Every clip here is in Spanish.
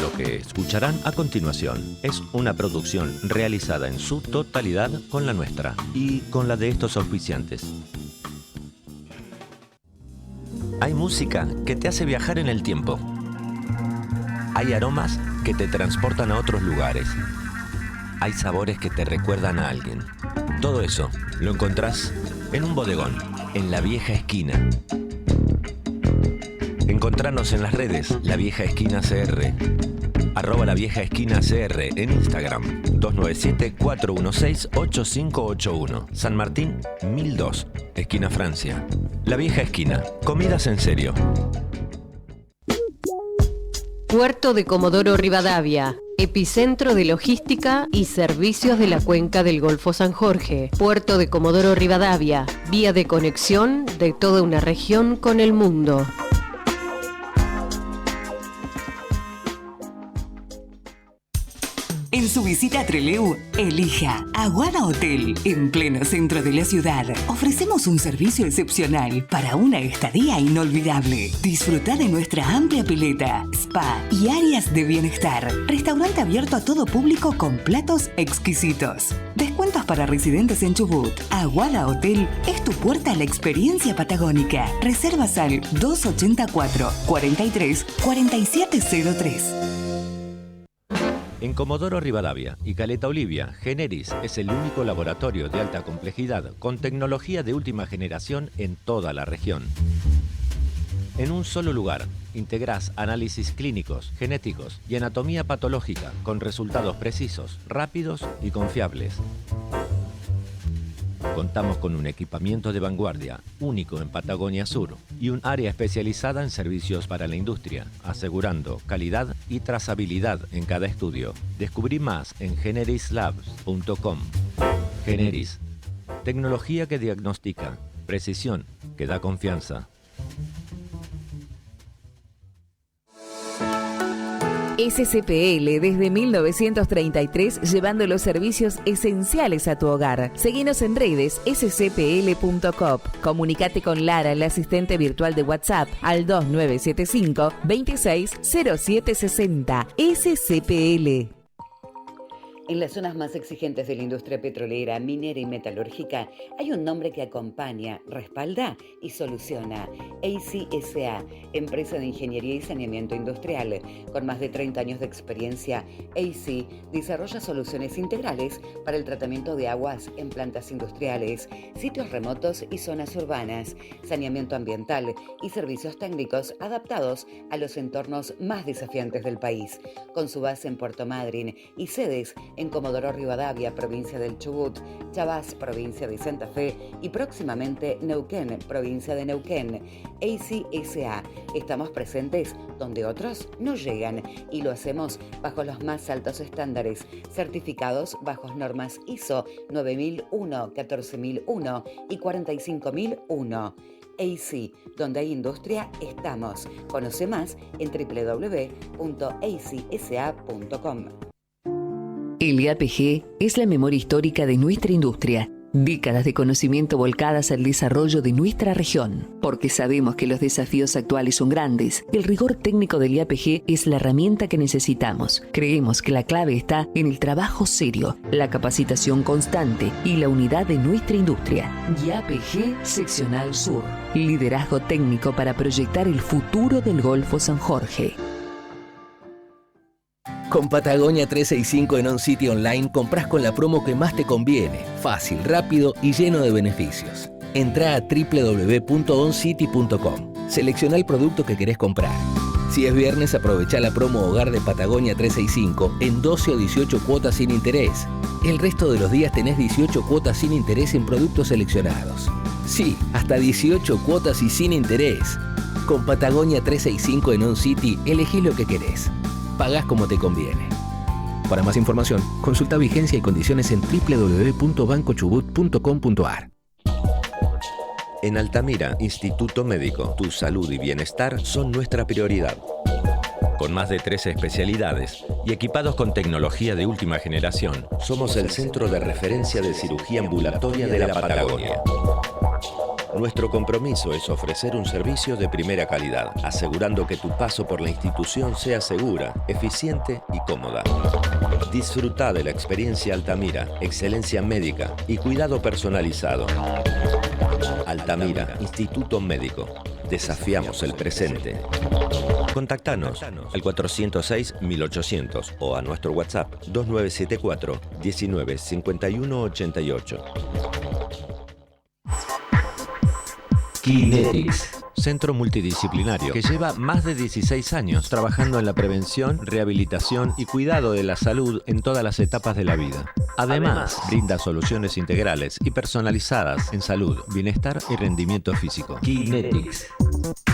Lo que escucharán a continuación es una producción realizada en su totalidad con la nuestra y con la de estos auspiciantes. Hay música que te hace viajar en el tiempo. Hay aromas que te transportan a otros lugares. Hay sabores que te recuerdan a alguien. Todo eso lo encontrás en un bodegón, en La Vieja Esquina. Encontranos en las redes La Vieja Esquina CR, @La Vieja Esquina CR en Instagram, 297-416-8581, San Martín 1002, esquina Francia. La Vieja Esquina, comidas en serio. Puerto de Comodoro Rivadavia, epicentro de logística y servicios de la cuenca del Golfo San Jorge. Puerto de Comodoro Rivadavia, vía de conexión de toda una región con el mundo. En su visita a Trelew, elija Aguada Hotel, en pleno centro de la ciudad. Ofrecemos un servicio excepcional para una estadía inolvidable. Disfruta de nuestra amplia pileta, spa y áreas de bienestar. Restaurante abierto a todo público con platos exquisitos. Descuentos para residentes en Chubut. Aguada Hotel es tu puerta a la experiencia patagónica. Reservas al 284 43 4703. En Comodoro Rivadavia y Caleta Olivia, Generis es el único laboratorio de alta complejidad con tecnología de última generación en toda la región. En un solo lugar, integrás análisis clínicos, genéticos y anatomía patológica con resultados precisos, rápidos y confiables. Contamos con un equipamiento de vanguardia, único en Patagonia Sur, y un área especializada en servicios para la industria, asegurando calidad y trazabilidad en cada estudio. Descubrí más en generislabs.com. Generis, tecnología que diagnostica, precisión que da confianza. SCPL desde 1933 llevando los servicios esenciales a tu hogar. Seguinos en redes scpl.coop. Comunicate con Lara, la asistente virtual de WhatsApp, al 2975 260760. SCPL. En las zonas más exigentes de la industria petrolera, minera y metalúrgica hay un nombre que acompaña, respalda y soluciona. ACSA, empresa de ingeniería y saneamiento industrial. Con más de 30 años de experiencia, AC desarrolla soluciones integrales para el tratamiento de aguas en plantas industriales, sitios remotos y zonas urbanas, saneamiento ambiental y servicios técnicos adaptados a los entornos más desafiantes del país. Con su base en Puerto Madryn y sedes en Comodoro Rivadavia, provincia del Chubut, Chavás, provincia de Santa Fe y próximamente Neuquén, provincia de Neuquén. ACSA, estamos presentes donde otros no llegan y lo hacemos bajo los más altos estándares, certificados bajo normas ISO 9001, 14001 y 45001. AC, donde hay industria, estamos. Conoce más en www.acsa.com. El IAPG es la memoria histórica de nuestra industria. Décadas de conocimiento volcadas al desarrollo de nuestra región. Porque sabemos que los desafíos actuales son grandes, el rigor técnico del IAPG es la herramienta que necesitamos. Creemos que la clave está en el trabajo serio, la capacitación constante y la unidad de nuestra industria. IAPG Seccional Sur. Liderazgo técnico para proyectar el futuro del Golfo San Jorge. Con Patagonia 365 en OnCity Online compras con la promo que más te conviene, fácil, rápido y lleno de beneficios. Entrá a www.oncity.com. Selecciona el producto que querés comprar. Si es viernes, aprovecha la promo Hogar de Patagonia 365 en 12 o 18 cuotas sin interés. El resto de los días tenés 18 cuotas sin interés en productos seleccionados. Sí, hasta 18 cuotas y sin interés. Con Patagonia 365 en OnCity, elegí lo que querés. Pagás como te conviene. Para más información, consulta vigencia y condiciones en www.bancochubut.com.ar. En Altamira, Instituto Médico, tu salud y bienestar son nuestra prioridad. Con más de 13 especialidades y equipados con tecnología de última generación, somos el centro de referencia de cirugía ambulatoria de la Patagonia. Nuestro compromiso es ofrecer un servicio de primera calidad, asegurando que tu paso por la institución sea segura, eficiente y cómoda. Disfruta de la experiencia Altamira, excelencia médica y cuidado personalizado. Altamira, Instituto Médico. Desafiamos el presente. Contactanos al 406-1800 o a nuestro WhatsApp 2974 19 51 88. Kinetics, centro multidisciplinario que lleva más de 16 años trabajando en la prevención, rehabilitación y cuidado de la salud en todas las etapas de la vida. Además, brinda soluciones integrales y personalizadas en salud, bienestar y rendimiento físico. Kinetics.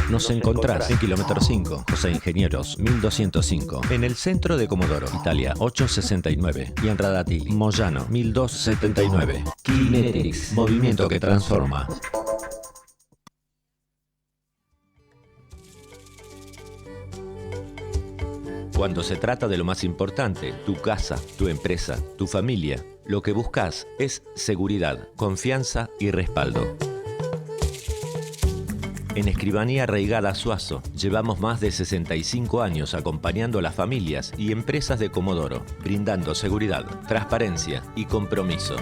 Nos encontrás en kilómetro 5, José Ingenieros 1205, en el centro de Comodoro, Italia 869 y en Radatili, Moyano 1279. Kinetics, movimiento que transforma. Cuando se trata de lo más importante, tu casa, tu empresa, tu familia, lo que buscas es seguridad, confianza y respaldo. En Escribanía Reigada Suazo llevamos más de 65 años acompañando a las familias y empresas de Comodoro, brindando seguridad, transparencia y compromiso.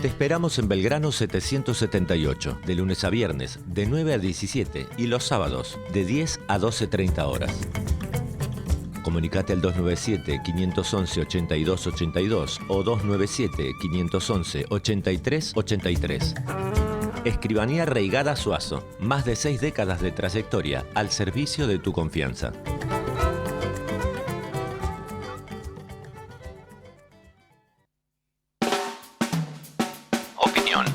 Te esperamos en Belgrano 778, de lunes a viernes, de 9 a 17 y los sábados, de 10 a 12:30 horas. Comunicate al 297-511-8282 o 297-511-8383. Escribanía Reigada Suazo, más de 6 décadas de trayectoria al servicio de tu confianza.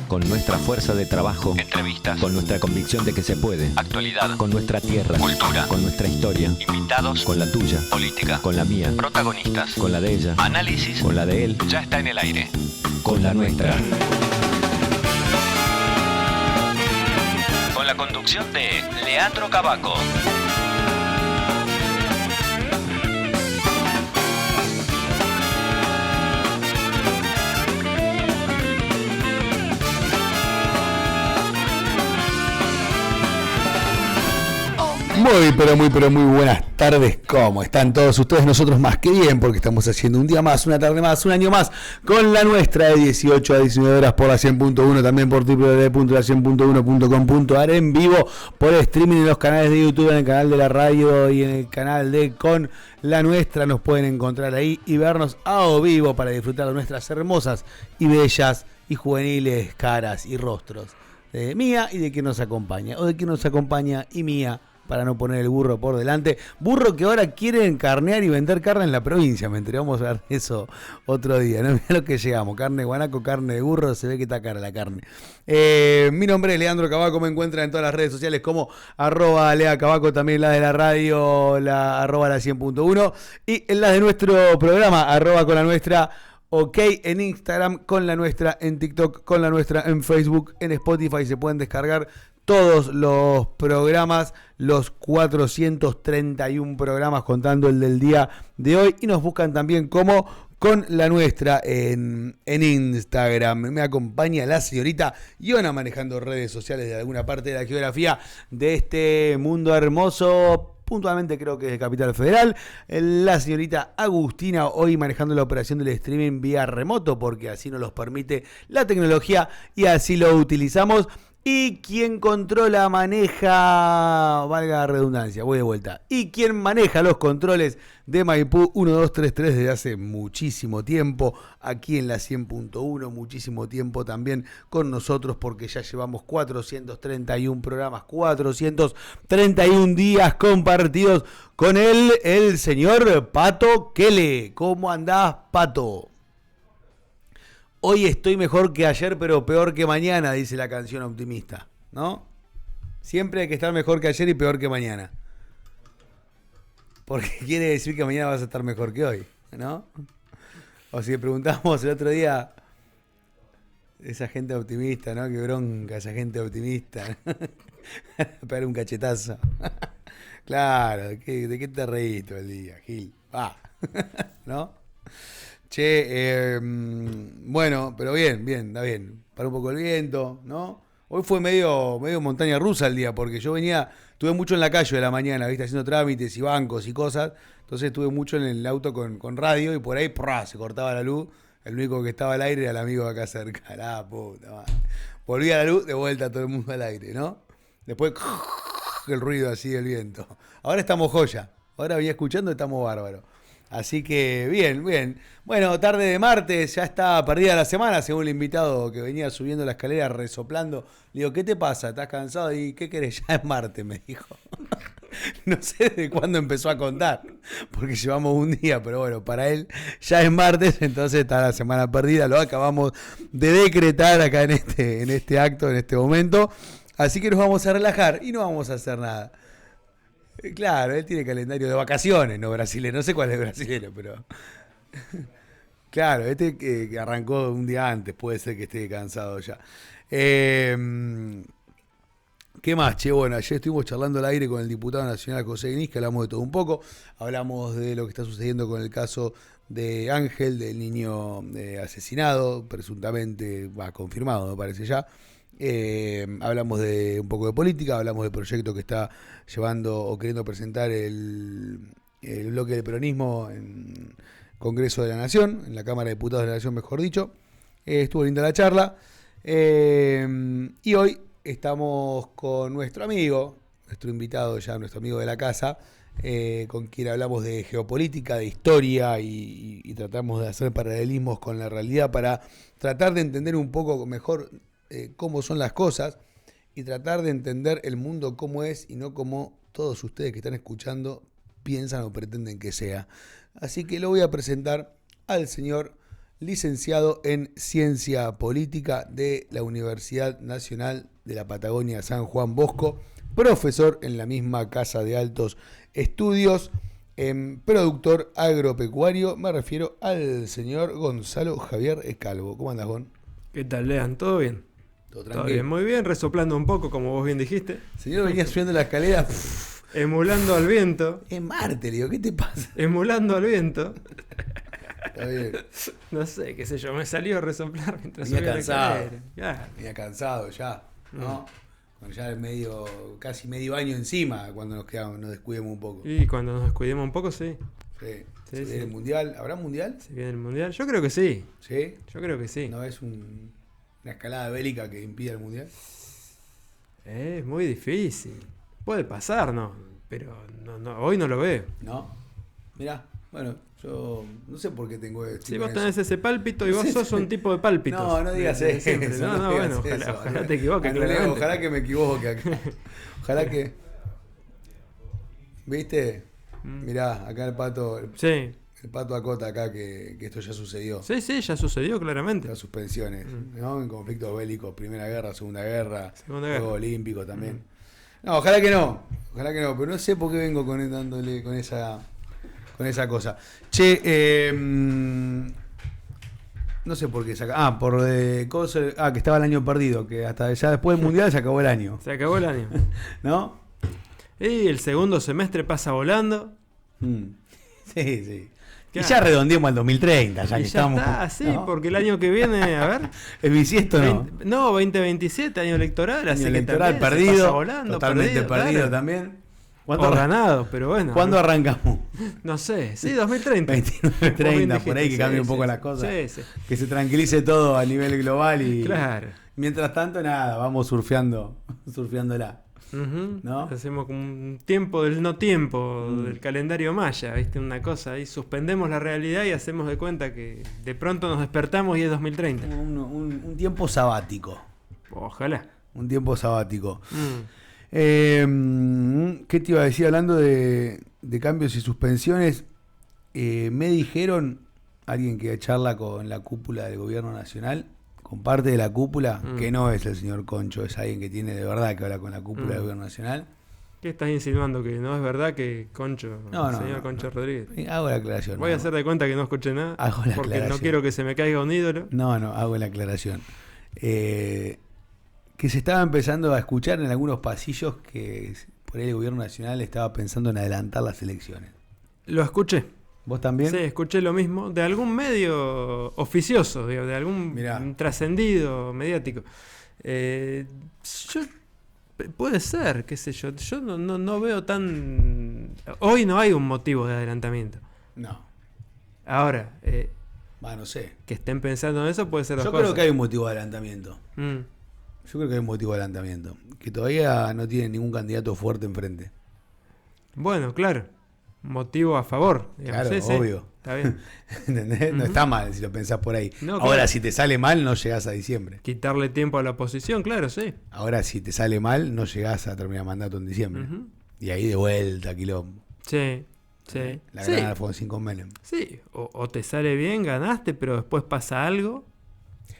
Con nuestra fuerza de trabajo, entrevistas, con nuestra convicción de que se puede, actualidad, con nuestra tierra, cultura, con nuestra historia, invitados, con la tuya, política, con la mía, protagonistas, con la de ella, análisis, con la de él, ya está en el aire, con la nuestra. Con la conducción de Leandro Cavaco. Muy buenas tardes. ¿Cómo están todos ustedes? Nosotros más que bien, porque estamos haciendo un día más, una tarde más, un año más, con la nuestra de 18 a 19 horas por la 100.1, también por www.la100.1.com.ar, en vivo, por streaming en los canales de YouTube, en el canal de la radio y en el canal de Con la Nuestra. Nos pueden encontrar ahí y vernos a vivo para disfrutar de nuestras hermosas y bellas y juveniles caras y rostros de Mía y de quien nos acompaña, o de quien nos acompaña y Mía, para no poner el burro por delante. Burro que ahora quieren carnear y vender carne en la provincia. Me enteré, vamos a ver eso otro día, ¿no? Mirá lo que llegamos. Carne de guanaco, carne de burro. Se ve que está cara la carne. Mi nombre es Leandro Cavaco. Me encuentran en todas las redes sociales como @LeaCavaco, también la de la radio, la @la100.1. Y en la de nuestro programa, @con la nuestra. Ok, en Instagram, Con la Nuestra, en TikTok, Con la Nuestra, en Facebook, en Spotify se pueden descargar todos los programas, los 431 programas contando el del día de hoy, y nos buscan también como Con la Nuestra en Instagram. Me acompaña la señorita Iona manejando redes sociales de alguna parte de la geografía de este mundo hermoso. Puntualmente creo que es de Capital Federal, la señorita Agustina hoy manejando la operación del streaming vía remoto, porque así nos los permite la tecnología y así lo utilizamos. Y quien controla, maneja, valga la redundancia, voy de vuelta, y quien maneja los controles de Maipú 1233 desde hace muchísimo tiempo, aquí en la 100.1, muchísimo tiempo también con nosotros, porque ya llevamos 431 programas, 431 días compartidos con él, el señor Pato Kele. ¿Cómo andás, Pato? Hoy estoy mejor que ayer, pero peor que mañana, dice la canción optimista, ¿no? Siempre hay que estar mejor que ayer y peor que mañana. Porque quiere decir que mañana vas a estar mejor que hoy, ¿no? O si le preguntamos el otro día, esa gente optimista, ¿no? Qué bronca esa gente optimista. Pegar un cachetazo. Claro, ¿de qué te reís todo el día, Gil? ¿No? Che, bueno, pero bien, está bien. Para un poco el viento, ¿no? Hoy fue medio montaña rusa el día, porque yo estuve mucho en la calle de la mañana, ¿viste? Haciendo trámites y bancos y cosas. Entonces estuve mucho en el auto con radio y por ahí se cortaba la luz. El único que estaba al aire era el amigo de acá cerca. La puta madre. Volvía la luz, de vuelta todo el mundo al aire, ¿no? Después el ruido así del viento. Ahora estamos joya. Ahora venía escuchando, estamos bárbaros. Así que bien. Bueno, tarde de martes, ya está perdida la semana, según el invitado que venía subiendo la escalera resoplando. Le digo, ¿qué te pasa? ¿Estás cansado? ¿Y qué querés? Ya es martes, me dijo. No sé de cuándo empezó a contar, porque llevamos un día, pero bueno, para él ya es martes, entonces está la semana perdida. Lo acabamos de decretar acá en este acto, en este momento. Así que nos vamos a relajar y no vamos a hacer nada. Claro, él tiene calendario de vacaciones, no brasileño. No sé cuál es brasileño, pero... Claro, que arrancó un día antes, puede ser que esté cansado ya. ¿Qué más, che? Bueno, ayer estuvimos charlando al aire con el diputado nacional José Gnís, que hablamos de todo un poco. Hablamos de lo que está sucediendo con el caso de Ángel, del niño asesinado, presuntamente, confirmado, me parece ya. Hablamos de un poco de política, hablamos del proyecto que está llevando o queriendo presentar el bloque del peronismo en Congreso de la Nación, en la Cámara de Diputados de la Nación, mejor dicho. Estuvo linda la charla. Y hoy estamos con nuestro amigo, nuestro invitado ya, nuestro amigo de la casa, con quien hablamos de geopolítica, de historia y tratamos de hacer paralelismos con la realidad para tratar de entender un poco mejor cómo son las cosas y tratar de entender el mundo cómo es y no como todos ustedes que están escuchando piensan o pretenden que sea. Así que lo voy a presentar al señor licenciado en Ciencia Política de la Universidad Nacional de la Patagonia San Juan Bosco, profesor en la misma Casa de Altos Estudios, productor agropecuario. Me refiero al señor Gonzalo Javier Calvo. ¿Cómo andas, Gon? ¿Qué tal, Lean? ¿Todo bien? ¿Todo bien? Muy bien, resoplando un poco, como vos bien dijiste. Señor, venía subiendo la escalera. Emulando al viento. Es Marte, le digo, ¿qué te pasa? Emulando al viento. Está bien. No sé, qué sé yo, me salió a resoplar mientras venía subía cansado. la escalera. Ya. Venía cansado ya, ¿no? Con ya casi medio año encima, cuando nos descuidemos un poco. Y cuando nos descuidemos un poco, sí. Sí. Sí, ¿Se viene el mundial? ¿Habrá mundial? ¿Se viene el mundial? Yo creo que sí. ¿Sí? Yo creo que sí. ¿No es una escalada bélica que impida el mundial? Es muy difícil. Puede pasar, ¿no? Pero hoy no lo veo. ¿No? Mirá, bueno, yo no sé por qué tengo esto. Si vos tenés ese pálpito y vos sos un tipo de pálpitos. No digas eso. No, bueno, ojalá te equivoques. Ojalá que me equivoque acá. Ojalá que... ¿Viste? Mirá, acá el pato... Sí. El pato acota acá que esto ya sucedió. Sí, ya sucedió claramente. Las suspensiones, ¿no? En conflictos bélicos, Primera Guerra, Segunda Guerra, Juegos Olímpicos también. No, ojalá que no, pero no sé por qué vengo dándole con esa cosa. Che, no sé por qué saca. Que estaba el año perdido, que hasta ya después del mundial se acabó el año. Se acabó el año. ¿No? Y el segundo semestre pasa volando. Sí. Claro. Y ya redondeamos al 2030, ya que estamos. Está, sí, ¿no? porque el año que viene, a ver. ¿Es bisiesto no? No, 2027, año electoral, así año que electoral también perdido, se pasa volando, totalmente perdido claro. también. O ganado, pero bueno. ¿Cuándo arrancamos? No sé, sí, 2030. 29-30, por ahí que cambie un poco las cosas. Sí. Que se tranquilice todo a nivel global y. Claro. Mientras tanto, nada, vamos surfeándola. ¿No? Hacemos como un tiempo del no tiempo del calendario maya, ¿viste? Una cosa ahí, suspendemos la realidad y hacemos de cuenta que de pronto nos despertamos y es 2030. Un tiempo sabático. Ojalá. Un tiempo sabático. ¿Qué te iba a decir? Hablando de cambios y suspensiones, me dijeron, alguien que charla con la cúpula del gobierno nacional, con parte de la cúpula, que no es el señor Concho, es alguien que tiene de verdad que habla con la cúpula del gobierno nacional. ¿Qué estás insinuando? ¿Que no es verdad que Concho, señor Concho Rodríguez? Hago la aclaración. Voy a hacer de cuenta que no escuché nada, porque no quiero que se me caiga un ídolo. No, hago la aclaración. Que se estaba empezando a escuchar en algunos pasillos que por ahí el gobierno nacional estaba pensando en adelantar las elecciones. Lo escuché. ¿Vos también? Sí, escuché lo mismo. De algún medio oficioso, digo, de algún trascendido mediático. Puede ser, qué sé yo. Yo no veo tan... Hoy no hay un motivo de adelantamiento. No. Ahora, no sé. Que estén pensando en eso puede ser dos cosas. Yo creo que hay un motivo de adelantamiento. Yo creo que hay un motivo de adelantamiento. Que todavía no tiene ningún candidato fuerte enfrente. Bueno, claro. Motivo a favor. Digamos. Claro, sí, obvio. Sí, está bien. ¿Entendés? No está mal si lo pensás por ahí. No, Ahora, claro. si te sale mal, no llegás a diciembre. Quitarle tiempo a la oposición, claro, sí. Ahora, si te sale mal, no llegás a terminar mandato en diciembre. Y ahí de vuelta, quilombo. Sí, sí. La gran Alfonsín con Menem. Sí, o te sale bien, ganaste, pero después pasa algo.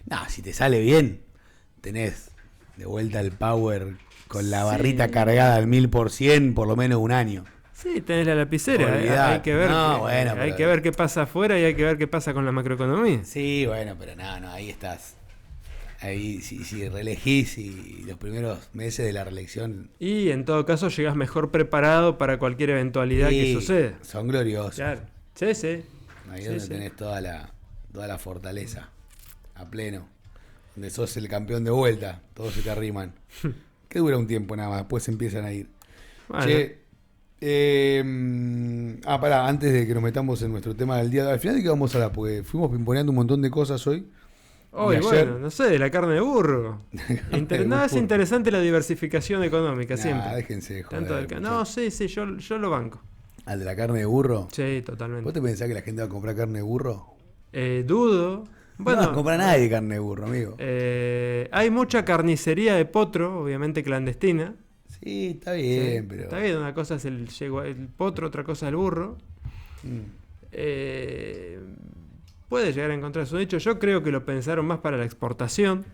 No, si te sale bien, tenés de vuelta el power con la barrita cargada al 1000% por lo menos un año. Sí, tenés la lapicera. Hay que ver, hay que ver qué pasa afuera y hay que ver qué pasa con la macroeconomía. Sí, bueno, pero no, ahí estás. Ahí si reelegís y los primeros meses de la reelección. Y en todo caso llegás mejor preparado para cualquier eventualidad que suceda. Son gloriosos. Claro. Sí, sí. Ahí es donde tenés toda la fortaleza a pleno. Donde sos el campeón de vuelta, todos se te arriman. Que dura un tiempo nada más, después se empiezan a ir. Bueno. Che, pará, antes de que nos metamos en nuestro tema del día, al final de qué vamos a hablar, porque fuimos pimponeando un montón de cosas hoy. Hoy, bueno, no sé, de la carne de burro. Es interesante la diversificación económica, siempre. Déjense de joder. No, sí, yo lo banco. ¿Al de la carne de burro? Sí, totalmente. ¿Vos te pensás que la gente va a comprar carne de burro? Dudo. Bueno, no compra nadie carne de burro, amigo. Hay mucha carnicería de potro, obviamente clandestina. Sí, está bien, pero... Está bien, una cosa es el potro, otra cosa es el burro. Puede llegar a encontrar su nicho. Yo creo que lo pensaron más para la exportación.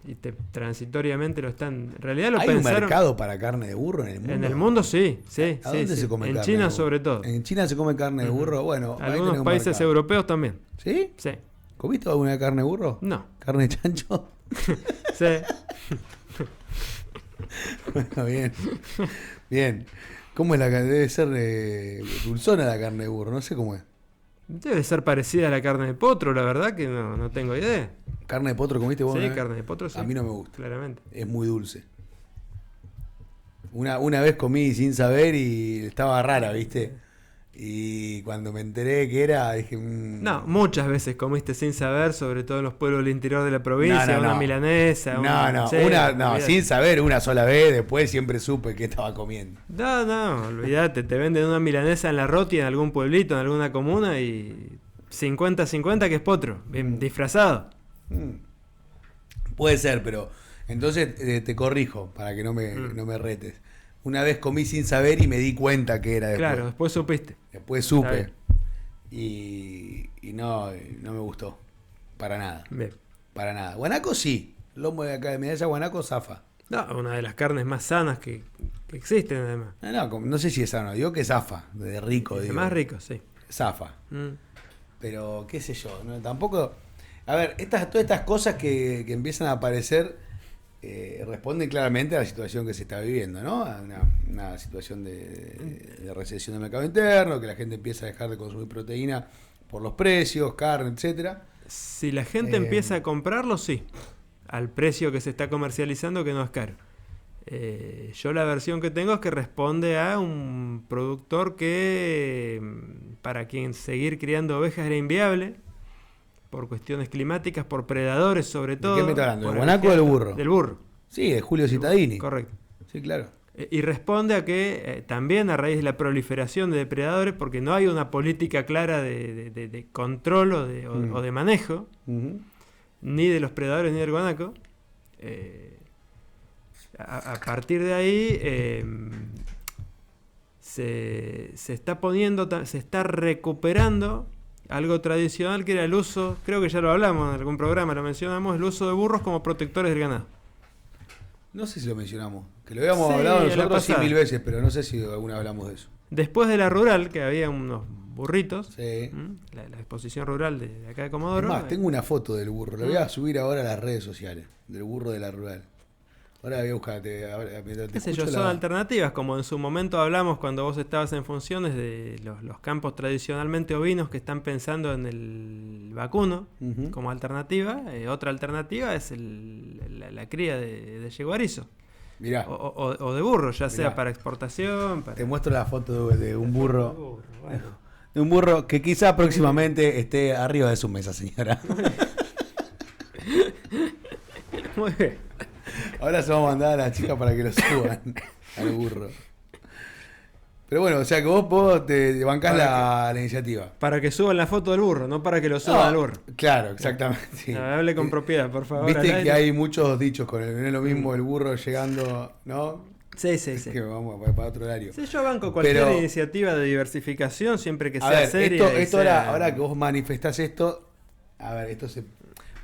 Y transitoriamente lo están... En realidad lo pensaron... ¿Hay un mercado para carne de burro en el mundo? En el mundo sí. ¿A dónde se come en carne China de burro? sobre todo. En China se come carne de burro, bueno... Algunos países europeos también. ¿Sí? Sí. ¿Comiste alguna carne de burro? No. ¿Carne de chancho? Sí. Bueno, bien. ¿Cómo es la carne? Debe ser dulzona la carne de burro, no sé cómo es. Debe ser parecida a la carne de potro, la verdad que no tengo idea. ¿Carne de potro comiste vos? Sí, carne de potro sí. A mí no me gusta. Claramente. Es muy dulce. Una vez comí sin saber y estaba rara, ¿viste? Y cuando me enteré que era, dije... No, muchas veces comiste sin saber, sobre todo en los pueblos del interior de la provincia, una milanesa. Sin saber una sola vez, después siempre supe que estaba comiendo. No, olvídate, te venden una milanesa en la Roti, en algún pueblito, en alguna comuna y 50-50 que es potro, bien disfrazado. Puede ser, pero entonces te corrijo para que no me retes. Una vez comí sin saber y me di cuenta que era después. Claro, después supiste. Después supe. Y no me gustó. Para nada. Bien. Para nada. Guanaco sí. Lomo de acá de Medalla, guanaco zafa. No, una de las carnes más sanas que existen además. No sé si es sano. Digo que zafa. De rico. Es más rico, sí. Zafa. Pero qué sé yo. ¿No? Tampoco... A ver, todas estas cosas que empiezan a aparecer... responden claramente a la situación que se está viviendo, ¿no? A una situación de recesión del mercado interno, que la gente empieza a dejar de consumir proteína por los precios, carne, etcétera. Si la gente empieza a comprarlo, sí. Al precio que se está comercializando, que no es caro. Yo la versión que tengo es que responde a un productor que, para quien seguir criando ovejas era inviable, por cuestiones climáticas, por predadores sobre todo. ¿De qué me está hablando? ¿Del guanaco o del burro? Del burro. Sí, de Julio Cittadini. Correcto. Sí, claro. Y responde a que también a raíz de la proliferación de depredadores, porque no hay una política clara de control o de manejo, ni de los predadores ni del guanaco, a partir de ahí se está recuperando algo tradicional que era el uso, creo que ya lo hablamos en algún programa, lo mencionamos, el uso de burros como protectores del ganado. No sé si lo mencionamos, que lo habíamos hablado nosotros sí 1000 veces, pero no sé si alguna hablamos de eso. Después de la rural, que había unos burritos, sí. La exposición rural de acá de Comodoro. Es más, tengo una foto del burro, la voy a subir ahora a las redes sociales, del burro de la rural. Ahora voy a buscarte. ¿Qué sé yo? Son alternativas, como en su momento hablamos cuando vos estabas en funciones de los campos tradicionalmente ovinos que están pensando en el vacuno como alternativa. Otra alternativa es la cría de yeguarizo. Mirá. O de burro, ya sea para exportación. Te muestro la foto de un burro. Bueno. De un burro que quizá próximamente esté arriba de su mesa, señora. Muy bien. Ahora se va a mandar a las chicas para que lo suban al burro. Pero bueno, o sea que vos te bancás la iniciativa. Para que suban la foto del burro, no para que lo suban al burro. Claro, exactamente. Sí. Hable con propiedad, por favor. Viste que hay muchos dichos con no es lo mismo el burro llegando, ¿no? Sí. Que vamos para otro horario. Sí, yo banco cualquier iniciativa de diversificación siempre que sea seria. Esto ahora que vos manifestás esto, a ver,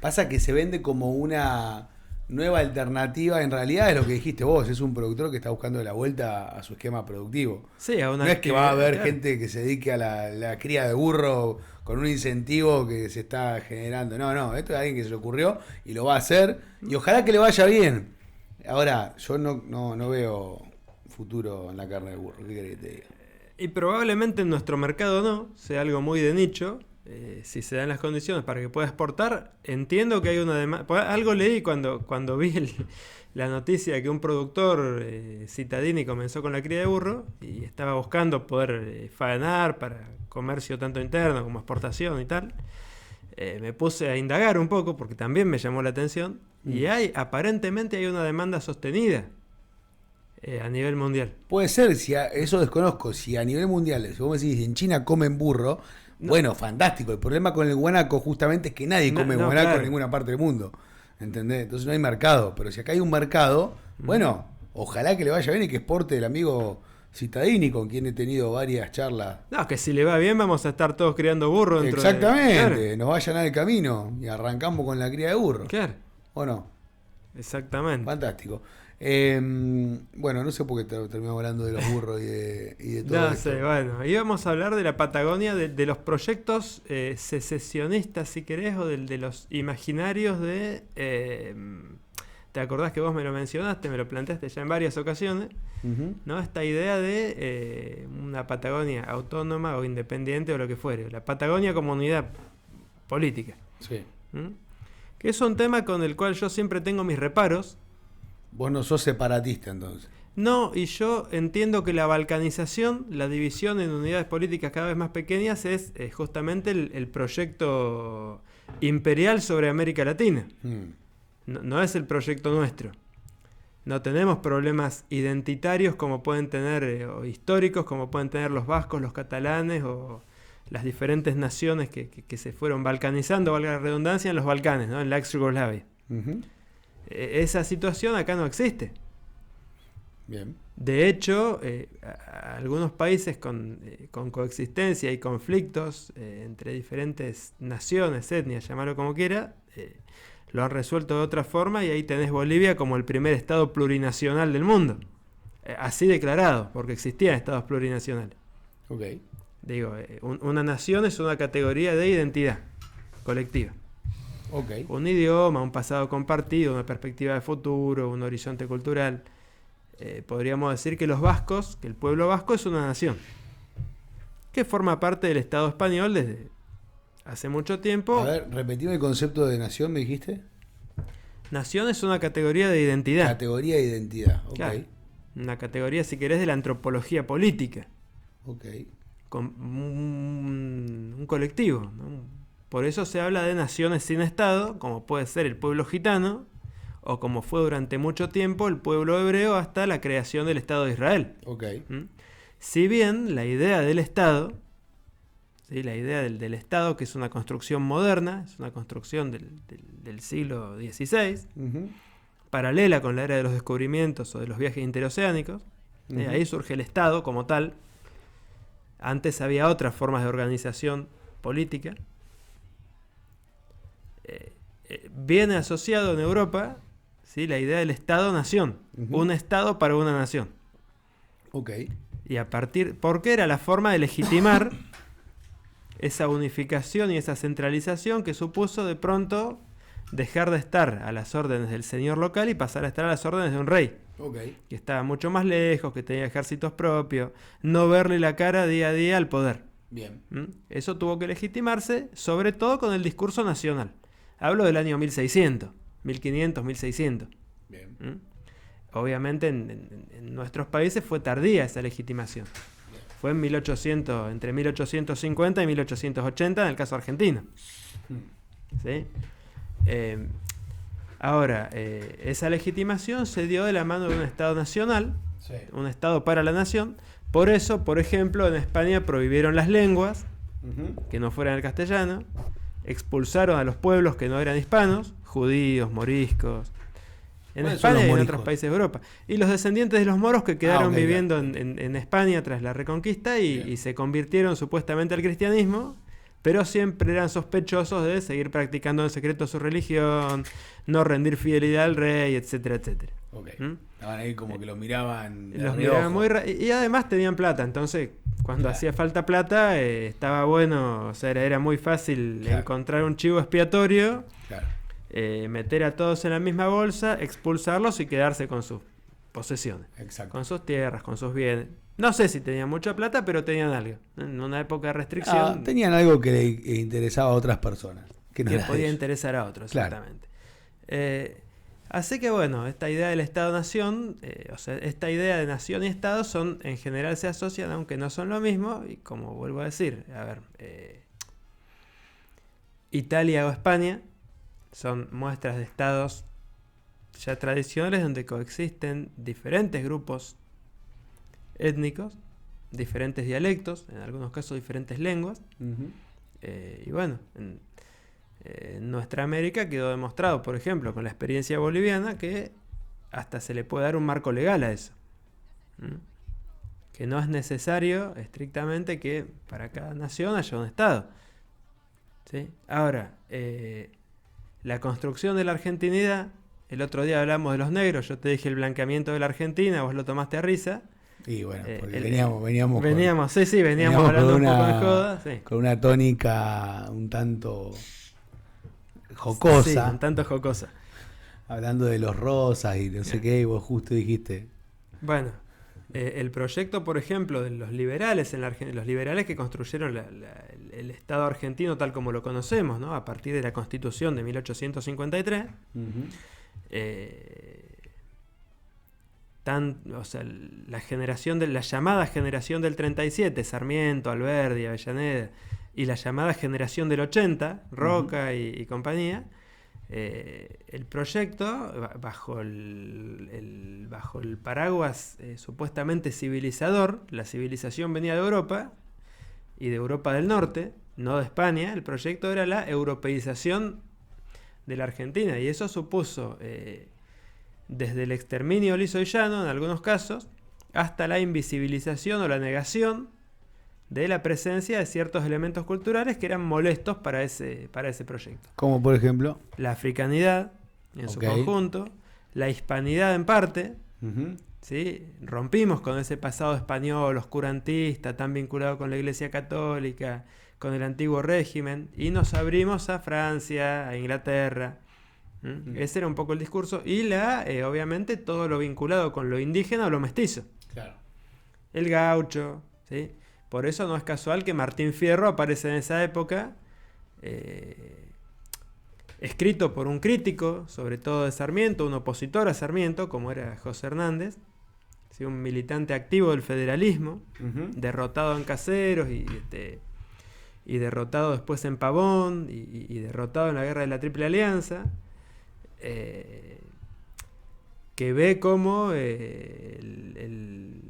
pasa que se vende como una nueva alternativa. En realidad es lo que dijiste vos, es un productor que está buscando la vuelta a su esquema productivo. Sí, no es que va a haber gente que se dedique a la cría de burro con un incentivo que se está generando. No, esto es alguien que se le ocurrió y lo va a hacer y ojalá que le vaya bien. Ahora, yo no veo futuro en la carne de burro. ¿Qué querés que te diga? Y probablemente en nuestro mercado no, sea algo muy de nicho. Si se dan las condiciones para que pueda exportar, entiendo que hay una demanda. Algo leí cuando vi la noticia que un productor citadini comenzó con la cría de burro y estaba buscando poder faenar para comercio tanto interno como exportación y tal. Me puse a indagar un poco porque también me llamó la atención y aparentemente hay una demanda sostenida a nivel mundial. Puede ser, eso desconozco, si a nivel mundial, si vos me decís en China comen burro. No. Bueno, fantástico. El problema con el guanaco justamente es que nadie come guanaco en ninguna parte del mundo. ¿Entendés? Entonces no hay mercado. Pero si acá hay un mercado, bueno, ojalá que le vaya bien y que exporte el amigo Citadini, con quien he tenido varias charlas. No, que si le va bien vamos a estar todos criando burro dentro. Exactamente, nos vayan al camino y arrancamos con la cría de burro. Claro. ¿O no? Exactamente. Fantástico. Bueno, no sé por qué terminamos hablando de los burros y de todo no esto. sé, bueno, íbamos a hablar de la Patagonia, de los proyectos secesionistas, si querés, o de los imaginarios de... ¿te acordás que vos me lo mencionaste, me lo planteaste ya en varias ocasiones? ¿No? Esta idea de una Patagonia autónoma o independiente o lo que fuere. La Patagonia como unidad política. Sí. Que es un tema con el cual yo siempre tengo mis reparos. Vos no sos separatista, entonces. No, y yo entiendo que la balcanización, la división en unidades políticas cada vez más pequeñas es justamente el proyecto imperial sobre América Latina. No es el proyecto nuestro. No tenemos problemas identitarios como pueden tener, o históricos como pueden tener los vascos, los catalanes o las diferentes naciones que se fueron balcanizando, valga la redundancia, en los Balcanes, ¿no? En la ex Yugoslavia. Esa situación acá no existe. Bien. De hecho, algunos países con coexistencia y conflictos entre diferentes naciones, etnias, llamarlo como quiera, lo han resuelto de otra forma y ahí tenés Bolivia como el primer estado plurinacional del mundo. Así declarado, porque existían estados plurinacionales. Ok. Digo, una nación es una categoría de identidad colectiva. Okay. Un idioma, un pasado compartido, una perspectiva de futuro, un horizonte cultural. Podríamos decir que los vascos, que el pueblo vasco es una nación que forma parte del Estado español desde hace mucho tiempo. A ver, repetime el concepto de nación, ¿me dijiste? Nación es una categoría de identidad. Categoría de identidad, ok. Claro, una categoría, si querés, de la antropología política. Ok. Con un colectivo, ¿no? Por eso se habla de naciones sin Estado, como puede ser el pueblo gitano, o como fue durante mucho tiempo el pueblo hebreo hasta la creación del Estado de Israel. Okay. Si bien la idea del Estado, ¿sí? La idea del Estado, que es una construcción moderna, es una construcción del siglo XVI, paralela con la era de los descubrimientos o de los viajes interoceánicos, ahí surge el Estado como tal. Antes había otras formas de organización política. Viene asociado en Europa, ¿sí? La idea del Estado-nación. Un Estado para una nación. Ok. Y porque era la forma de legitimar esa unificación y esa centralización que supuso de pronto dejar de estar a las órdenes del señor local y pasar a estar a las órdenes de un rey. Que estaba mucho más lejos, que tenía ejércitos propios, no verle la cara día a día al poder. Bien. Eso tuvo que legitimarse, sobre todo con el discurso nacional. Hablo del año 1600, 1500, 1600. Bien. Obviamente en nuestros países fue tardía esa legitimación. Fue en 1800, entre 1850 y 1880 en el caso argentino. ¿Sí? Ahora, esa legitimación se dio de la mano de un Estado nacional, un Estado para la nación. Por eso, por ejemplo, en España prohibieron las lenguas que no fueran el castellano, expulsaron a los pueblos que no eran hispanos, judíos, moriscos, en España y en otros países de Europa. Y los descendientes de los moros que quedaron viviendo en España tras la Reconquista y se convirtieron supuestamente al cristianismo, pero siempre eran sospechosos de seguir practicando en secreto su religión, no rendir fidelidad al rey, etcétera, etcétera. Estaban ahí como que los miraban. Y además tenían plata, entonces cuando hacía falta plata estaba bueno, o sea, era muy fácil encontrar un chivo expiatorio, meter a todos en la misma bolsa, expulsarlos y quedarse con sus posesiones, con sus tierras, con sus bienes. No sé si tenían mucha plata, pero tenían algo. En una época de restricción. Tenían algo que le interesaba a otras personas. Que podía interesar a otros, exactamente. Así que bueno, esta idea del Estado-Nación, o sea, esta idea de nación y Estado son, en general se asocian, aunque no son lo mismo, y como vuelvo a decir, Italia o España son muestras de estados ya tradicionales donde coexisten diferentes grupos étnicos, diferentes dialectos, en algunos casos diferentes lenguas. Y bueno, en nuestra América quedó demostrado, por ejemplo, con la experiencia boliviana, que hasta se le puede dar un marco legal a eso. Que no es necesario estrictamente que para cada nación haya un Estado. ¿Sí? Ahora, la construcción de la argentinidad, el otro día hablamos de los negros, yo te dije el blanqueamiento de la Argentina, vos lo tomaste a risa. Y bueno, porque veníamos hablando un poco de joda. Sí. Con una tónica un tanto jocosa. Sí, un tanto jocosa. Hablando de los rosas y no sé qué, y vos justo dijiste. Bueno, el proyecto, por ejemplo, de los liberales los liberales que construyeron el Estado argentino tal como lo conocemos, ¿no? A partir de la Constitución de 1853. O sea, la llamada generación del 37, Sarmiento, Alberdi, Avellaneda, y la llamada generación del 80, Roca y compañía, el proyecto, bajo el paraguas supuestamente civilizador, la civilización venía de Europa, y de Europa del Norte, no de España. El proyecto era la europeización de la Argentina, y eso supuso desde el exterminio liso y llano, en algunos casos, hasta la invisibilización o la negación de la presencia de ciertos elementos culturales que eran molestos para ese proyecto. Como por ejemplo la africanidad en su conjunto, la hispanidad en parte. ¿Sí? Rompimos con ese pasado español oscurantista tan vinculado con la Iglesia Católica, con el antiguo régimen, y nos abrimos a Francia, a Inglaterra. Ese era un poco el discurso, y obviamente todo lo vinculado con lo indígena o lo mestizo. El gaucho, ¿sí? Por eso no es casual que Martín Fierro aparece en esa época, escrito por un crítico, sobre todo de Sarmiento, un opositor a Sarmiento, como era José Hernández, ¿sí? Un militante activo del federalismo, derrotado en Caseros y derrotado después en Pavón y derrotado en la guerra de la Triple Alianza, que ve cómo el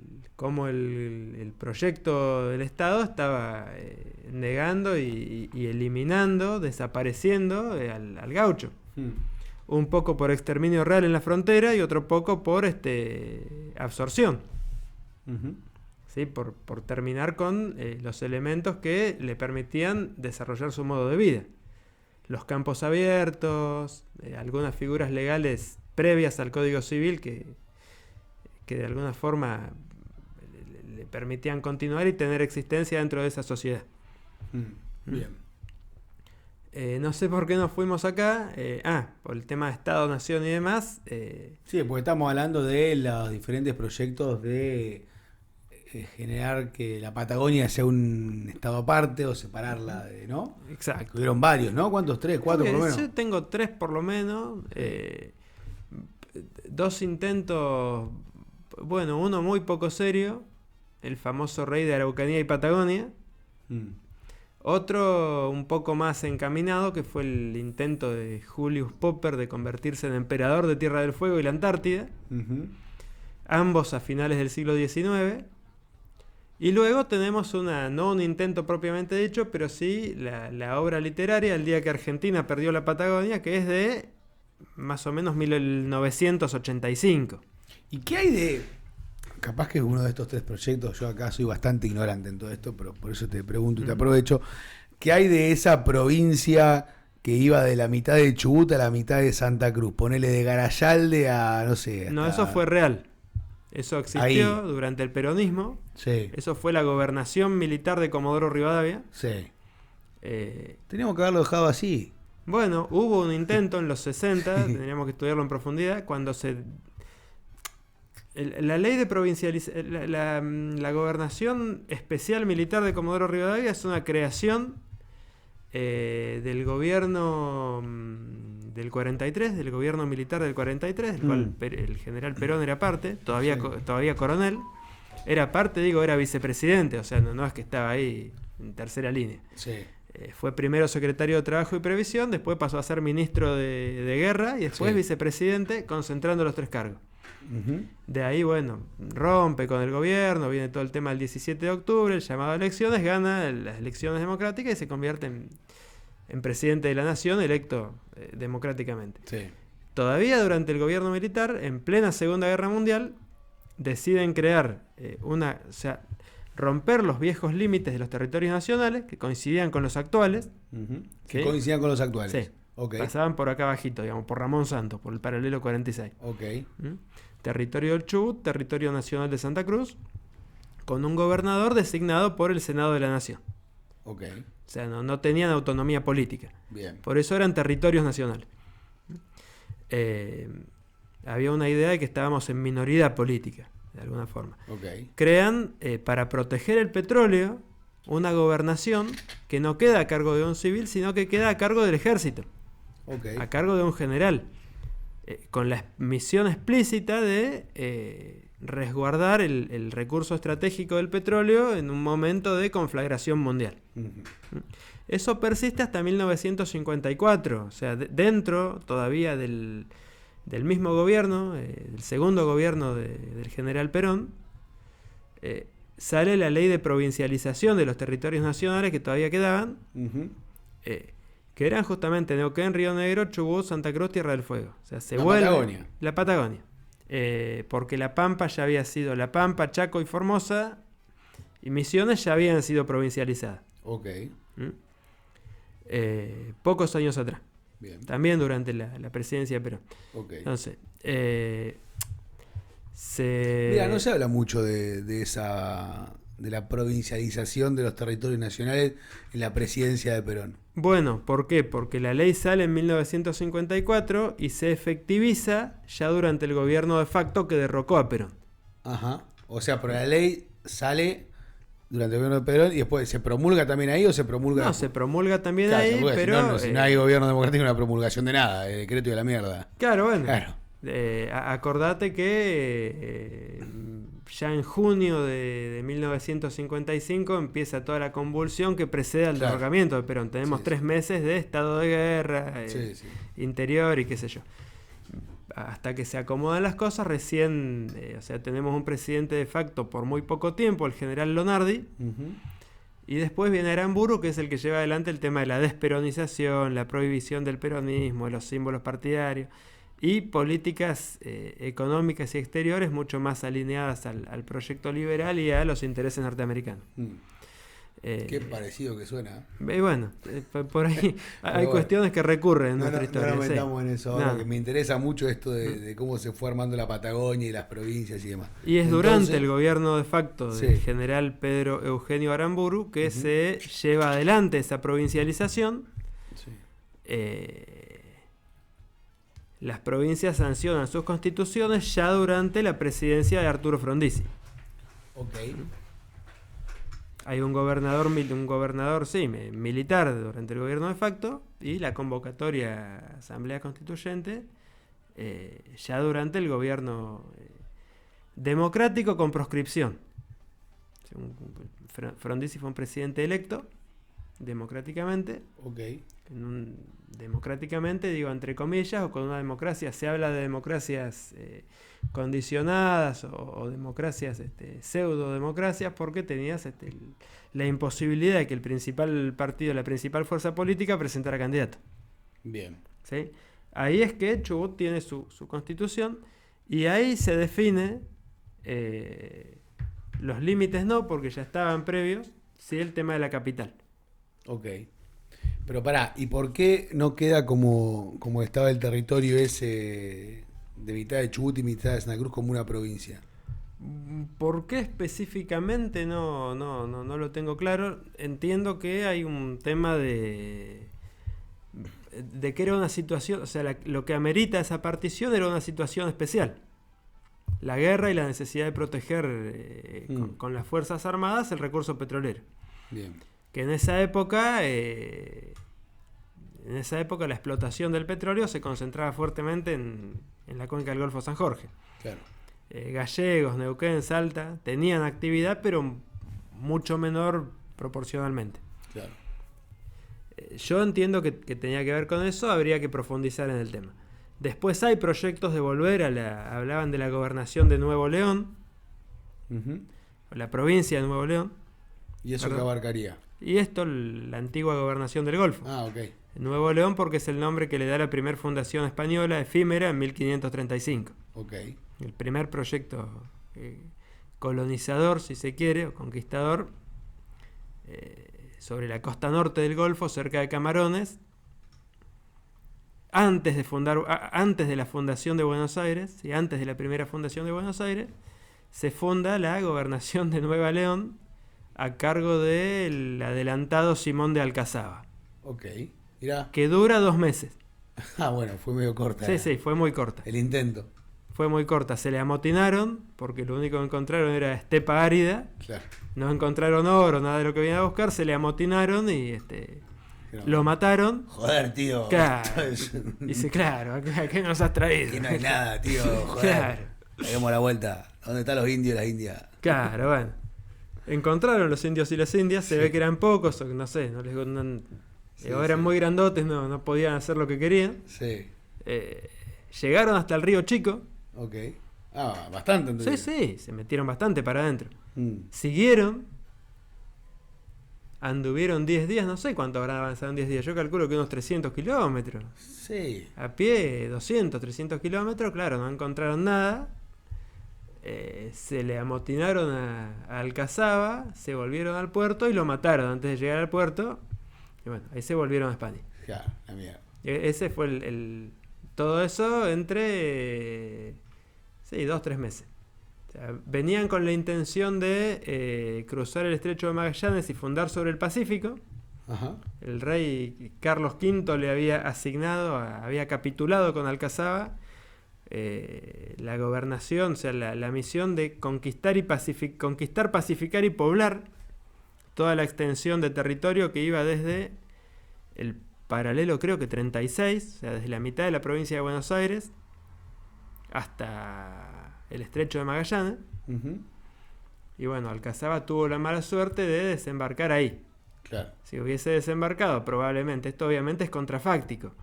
proyecto del Estado estaba negando y eliminando, desapareciendo al gaucho. Un poco por exterminio real en la frontera y otro poco por absorción. ¿Sí? Por terminar con los elementos que le permitían desarrollar su modo de vida. Los campos abiertos, algunas figuras legales previas al Código Civil que de alguna forma le permitían continuar y tener existencia dentro de esa sociedad. Bien. No sé por qué nos fuimos acá. Por el tema de Estado, Nación y demás. Sí, porque estamos hablando de los diferentes proyectos de generar que la Patagonia sea un estado aparte o separarla de, ¿no? Exacto. Hubieron varios, ¿no? ¿Cuántos? ¿3, 4 por lo menos? Yo tengo 3 por lo menos. 2 intentos, bueno, uno muy poco serio, el famoso rey de Araucanía y Patagonia. Otro un poco más encaminado, que fue el intento de Julius Popper de convertirse en emperador de Tierra del Fuego y la Antártida. Ambos a finales del siglo XIX. Y luego tenemos no un intento propiamente dicho, pero sí la obra literaria, El día que Argentina perdió la Patagonia, que es de más o menos 1985. ¿Y qué hay de...? Capaz que uno de estos 3 proyectos, yo acá soy bastante ignorante en todo esto, pero por eso te pregunto y te aprovecho, ¿qué hay de esa provincia que iba de la mitad de Chubut a la mitad de Santa Cruz? Ponele de Garayalde a, no sé... Hasta... No, eso fue real. Eso existió durante el peronismo. Sí. Eso fue la gobernación militar de Comodoro Rivadavia. Sí. Teníamos que haberlo dejado así. Bueno, hubo un intento en los 60, tendríamos que estudiarlo en profundidad, cuando la ley de provincialización, la gobernación especial militar de Comodoro Rivadavia es una creación del gobierno del 43, del gobierno militar del 43, del cual el general Perón era parte, todavía coronel, era parte, era vicepresidente, o sea, no es que estaba ahí en tercera línea. Sí. Fue primero secretario de Trabajo y Previsión, después pasó a ser ministro de Guerra y después vicepresidente, concentrando los 3 cargos. De ahí, bueno, rompe con el gobierno, viene todo el tema del 17 de octubre, el llamado a elecciones, gana las elecciones democráticas y se convierte en presidente de la nación, electo democráticamente. Sí. Todavía durante el gobierno militar, en plena Segunda Guerra Mundial, deciden crear romper los viejos límites de los territorios nacionales, que coincidían con los actuales. Que coincidían con los actuales. Sí. Okay. Pasaban por acá abajito, por Ramón Santos, por el paralelo 46. Territorio del Chubut, territorio nacional de Santa Cruz, con un gobernador designado por el Senado de la Nación. O sea, no tenían autonomía política. Bien. Por eso eran territorios nacionales. Había una idea de que estábamos en minoría política, de alguna forma. Crean, para proteger el petróleo, una gobernación que no queda a cargo de un civil, sino que queda a cargo del ejército. A cargo de un general. Con la misión explícita de resguardar el recurso estratégico del petróleo en un momento de conflagración mundial. Eso persiste hasta 1954, o sea, dentro todavía del mismo gobierno, el segundo gobierno del general Perón, sale la ley de provincialización de los territorios nacionales que todavía quedaban, que eran justamente Neuquén, Río Negro, Chubut, Santa Cruz, Tierra del Fuego. O sea, la Patagonia. Porque La Pampa ya había sido, La Pampa, Chaco y Formosa, y Misiones ya habían sido provincializadas. Pocos años atrás. Bien. También durante la presidencia de Perón. Entonces, mira, no se habla mucho de la provincialización de los territorios nacionales en la presidencia de Perón. Bueno, ¿por qué? Porque la ley sale en 1954 y se efectiviza ya durante el gobierno de facto que derrocó a Perón. O sea, pero la ley sale durante el gobierno de Perón y después ¿se promulga también ahí o se promulga? No, se promulga también ahí, pero... Si no hay gobierno democrático, no hay una promulgación de nada, el decreto de la mierda. Claro, bueno. Acordate que ya en junio de 1955 empieza toda la convulsión que precede al derrocamiento de Perón. Tenemos 3 meses de estado de guerra, interior y qué sé yo. Hasta que se acomodan las cosas, recién, tenemos un presidente de facto por muy poco tiempo, el general Lonardi, y después viene Aramburu, que es el que lleva adelante el tema de la desperonización, la prohibición del peronismo, de los símbolos partidarios, y políticas económicas y exteriores mucho más alineadas al proyecto liberal y a los intereses norteamericanos. Qué parecido que suena. Y bueno, por ahí hay cuestiones que recurren en nuestra historia. No nos metamos en eso ahora, que me interesa mucho esto de cómo se fue armando la Patagonia y las provincias y demás. Y es durante el gobierno de facto del general Pedro Eugenio Aramburu que se lleva adelante esa provincialización las provincias sancionan sus constituciones ya durante la presidencia de Arturo Frondizi. Ok. Hay un gobernador militar durante el gobierno de facto y la convocatoria a Asamblea Constituyente ya durante el gobierno democrático con proscripción. Frondizi fue un presidente electo democráticamente. Ok. Democráticamente, digo entre comillas, o con una democracia, se habla de democracias condicionadas o democracias pseudo-democracias, porque tenías la imposibilidad de que el principal partido, la principal fuerza política presentara candidato. Bien. ¿Sí? Ahí es que Chubut tiene su constitución y ahí se define los límites, no, porque ya estaban previos, sí, el tema de la capital. Ok. Pero pará, ¿y por qué no queda como estaba el territorio ese de mitad de Chubut y mitad de Santa Cruz como una provincia? ¿Por qué específicamente? No lo tengo claro. Entiendo que hay un tema de que era una situación, o sea, lo que amerita esa partición era una situación especial. La guerra y la necesidad de proteger con las Fuerzas Armadas el recurso petrolero. Bien. Que en esa época la explotación del petróleo se concentraba fuertemente en la cuenca del Golfo San Jorge. Claro. Gallegos, Neuquén, Salta tenían actividad, pero mucho menor proporcionalmente. Claro. Yo entiendo que tenía que ver con eso, habría que profundizar en el tema. Después hay proyectos de volver hablaban de la gobernación de Nuevo León, o la provincia de Nuevo León. ¿Y eso qué abarcaría? Y esto, la antigua gobernación del Golfo. Ah, ok. Nuevo León porque es el nombre que le da la primera fundación española efímera en 1535. Ok. El primer proyecto colonizador, si se quiere, o conquistador, sobre la costa norte del Golfo, cerca de Camarones, antes de la fundación de Buenos Aires, y antes de la primera fundación de Buenos Aires, se funda la gobernación de Nueva León a cargo del adelantado Simón de Alcazaba. Ok. Mirá. Que dura 2 meses. Ah, bueno, fue medio corta. Sí, fue muy corta. El intento. Fue muy corta. Se le amotinaron, porque lo único que encontraron era estepa árida. Claro. No encontraron oro, nada de lo que venían a buscar. Se le amotinaron y lo mataron. Joder, tío. Claro. Dice, claro, ¿a qué nos has traído? Aquí no hay nada, tío. Joder. Claro. Le damos la vuelta. ¿Dónde están los indios y las indias? Claro, bueno. Encontraron los indios y las indias. Se ve que eran pocos, o no sé, eran muy grandotes, no podían hacer lo que querían. Sí. Llegaron hasta el río Chico. Ok. Ah, bastante entonces. Sí, se metieron bastante para adentro. Siguieron. Anduvieron 10 días, no sé cuánto habrán avanzado en 10 días. Yo calculo que unos 300 kilómetros. Sí. A pie, 200, 300 kilómetros, claro, no encontraron nada. Se le amotinaron a Alcazaba, se volvieron al puerto y lo mataron antes de llegar al puerto. Y bueno, ahí se volvieron a España. Ya, la mierda. Ese fue todo eso entre 2-3 meses. O sea, venían con la intención de cruzar el estrecho de Magallanes y fundar sobre el Pacífico. Ajá. El rey Carlos V le había capitulado con Alcazaba la gobernación, o sea, la misión de conquistar, pacificar y poblar toda la extensión de territorio que iba desde el paralelo, creo que 36, o sea, desde la mitad de la provincia de Buenos Aires hasta el estrecho de Magallanes. Y bueno, Alcazaba tuvo la mala suerte de desembarcar ahí. Claro. Si hubiese desembarcado, probablemente, esto obviamente es contrafáctico,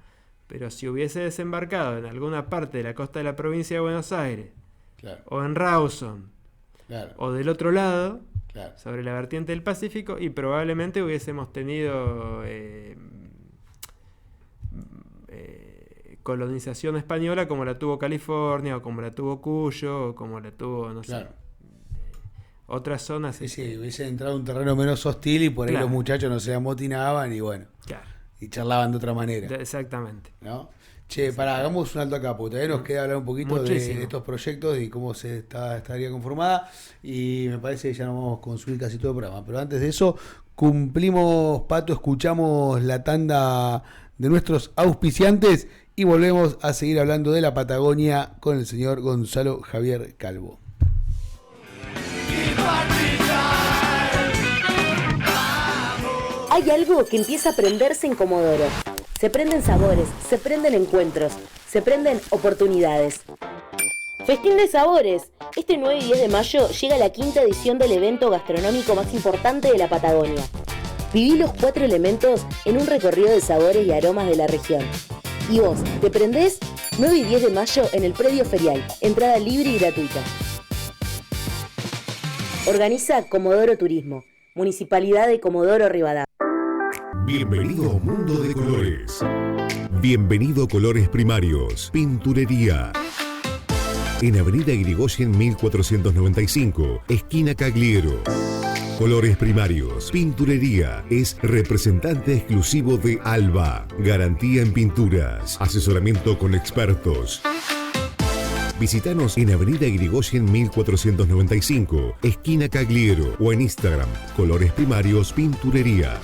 pero si hubiese desembarcado en alguna parte de la costa de la provincia de Buenos Aires, claro, o en Rawson, claro, o del otro lado, claro, sobre la vertiente del Pacífico, y probablemente hubiésemos tenido colonización española como la tuvo California, o como la tuvo Cuyo, o como la tuvo, no claro, sé, otras zonas. Sí, hubiese entrado un terreno menos hostil y por ahí los muchachos no se amotinaban y bueno, y charlaban de otra manera. Exactamente. ¿No? Che, hagamos un alto acá, porque todavía nos queda hablar un poquito de estos proyectos y cómo estaría conformada, y me parece que ya nos vamos a consumir casi todo el programa. Pero antes de eso, cumplimos, Pato, escuchamos la tanda de nuestros auspiciantes y volvemos a seguir hablando de la Patagonia con el señor Gonzalo Javier Calvo. Hay algo que empieza a prenderse en Comodoro. Se prenden sabores, se prenden encuentros, se prenden oportunidades. Festín de Sabores. Este 9 y 10 de mayo llega la 5ª edición del evento gastronómico más importante de la Patagonia. Viví los 4 elementos en un recorrido de sabores y aromas de la región. ¿Y vos, te prendés? 9 y 10 de mayo en el predio ferial. Entrada libre y gratuita. Organiza Comodoro Turismo. Municipalidad de Comodoro Rivadavia. Bienvenido a un mundo de colores. Bienvenido Colores Primarios, Pinturería. En Avenida Irigoyen 1495, esquina Cagliero. Colores Primarios, Pinturería, es representante exclusivo de Alba. Garantía en pinturas, asesoramiento con expertos. Visítanos en Avenida Irigoyen 1495, esquina Cagliero, o en Instagram, Colores Primarios Pinturería.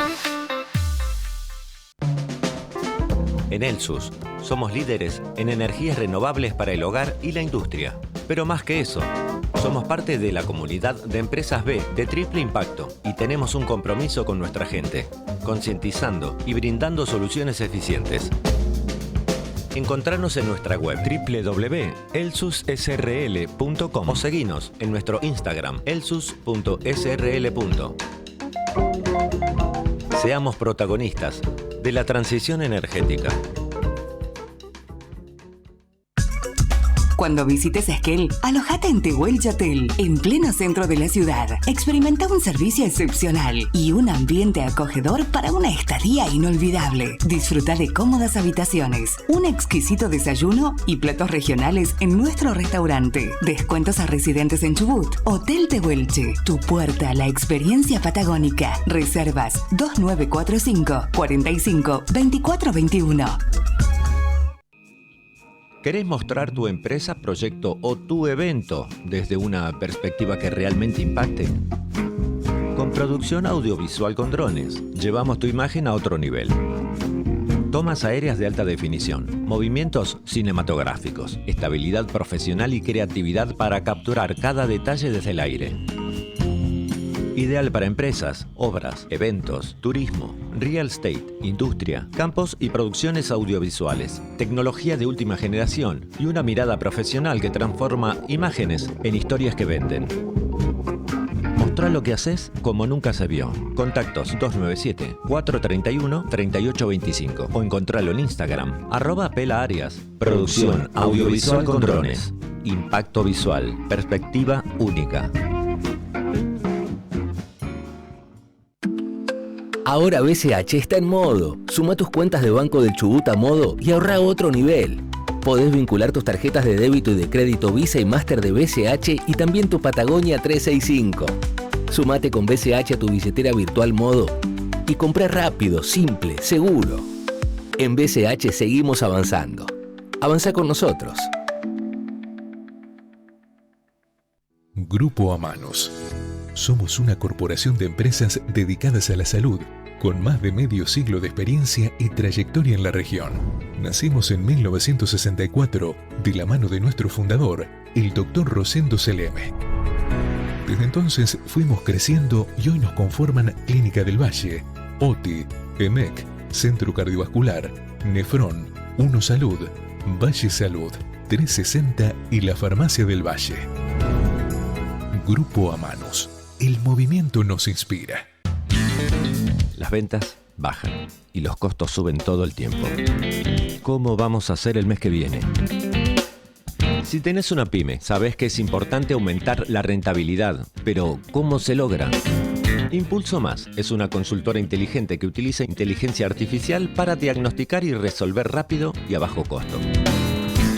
En Elsus, somos líderes en energías renovables para el hogar y la industria. Pero más que eso, somos parte de la comunidad de empresas B de triple impacto y tenemos un compromiso con nuestra gente, concientizando y brindando soluciones eficientes. Encontranos en nuestra web www.elsussrl.com o seguinos en nuestro Instagram elsus.srl. Seamos protagonistas de la transición energética. Cuando visites Esquel, alojate en Tehuel Yatel, en pleno centro de la ciudad. Experimenta un servicio excepcional y un ambiente acogedor para una estadía inolvidable. Disfruta de cómodas habitaciones, un exquisito desayuno y platos regionales en nuestro restaurante. Descuentos a residentes en Chubut. Hotel Tehuelche, tu puerta a la experiencia patagónica. Reservas 2945 45 24 21. ¿Querés mostrar tu empresa, proyecto o tu evento desde una perspectiva que realmente impacte? Con producción audiovisual con drones, llevamos tu imagen a otro nivel. Tomas aéreas de alta definición, movimientos cinematográficos, estabilidad profesional y creatividad para capturar cada detalle desde el aire. Ideal para empresas, obras, eventos, turismo, real estate, industria, campos y producciones audiovisuales, tecnología de última generación y una mirada profesional que transforma imágenes en historias que venden. Mostrá lo que haces como nunca se vio. Contactos 297-431-3825 o encontralo en Instagram, @pelaarias. Producción audiovisual con drones. Impacto visual. Perspectiva única. Ahora BCH está en modo. Suma tus cuentas de Banco del Chubut a modo y ahorra a otro nivel. Podés vincular tus tarjetas de débito y de crédito Visa y Master de BCH y también tu Patagonia 365. Sumate con BCH a tu billetera virtual modo y comprá rápido, simple, seguro. En BCH seguimos avanzando. Avanza con nosotros. Grupo Amanos. Somos una corporación de empresas dedicadas a la salud, con más de medio siglo de experiencia y trayectoria en la región. Nacimos en 1964 de la mano de nuestro fundador, el Dr. Rosendo Seleme. Desde entonces fuimos creciendo y hoy nos conforman Clínica del Valle, OTI, EMEC, Centro Cardiovascular, Nefrón, Uno Salud, Valle Salud, 360 y la Farmacia del Valle. Grupo Amanos. El movimiento nos inspira. Las ventas bajan y los costos suben todo el tiempo. ¿Cómo vamos a hacer el mes que viene? Si tenés una pyme, sabés que es importante aumentar la rentabilidad, pero ¿cómo se logra? Impulso Más es una consultora inteligente que utiliza inteligencia artificial para diagnosticar y resolver rápido y a bajo costo.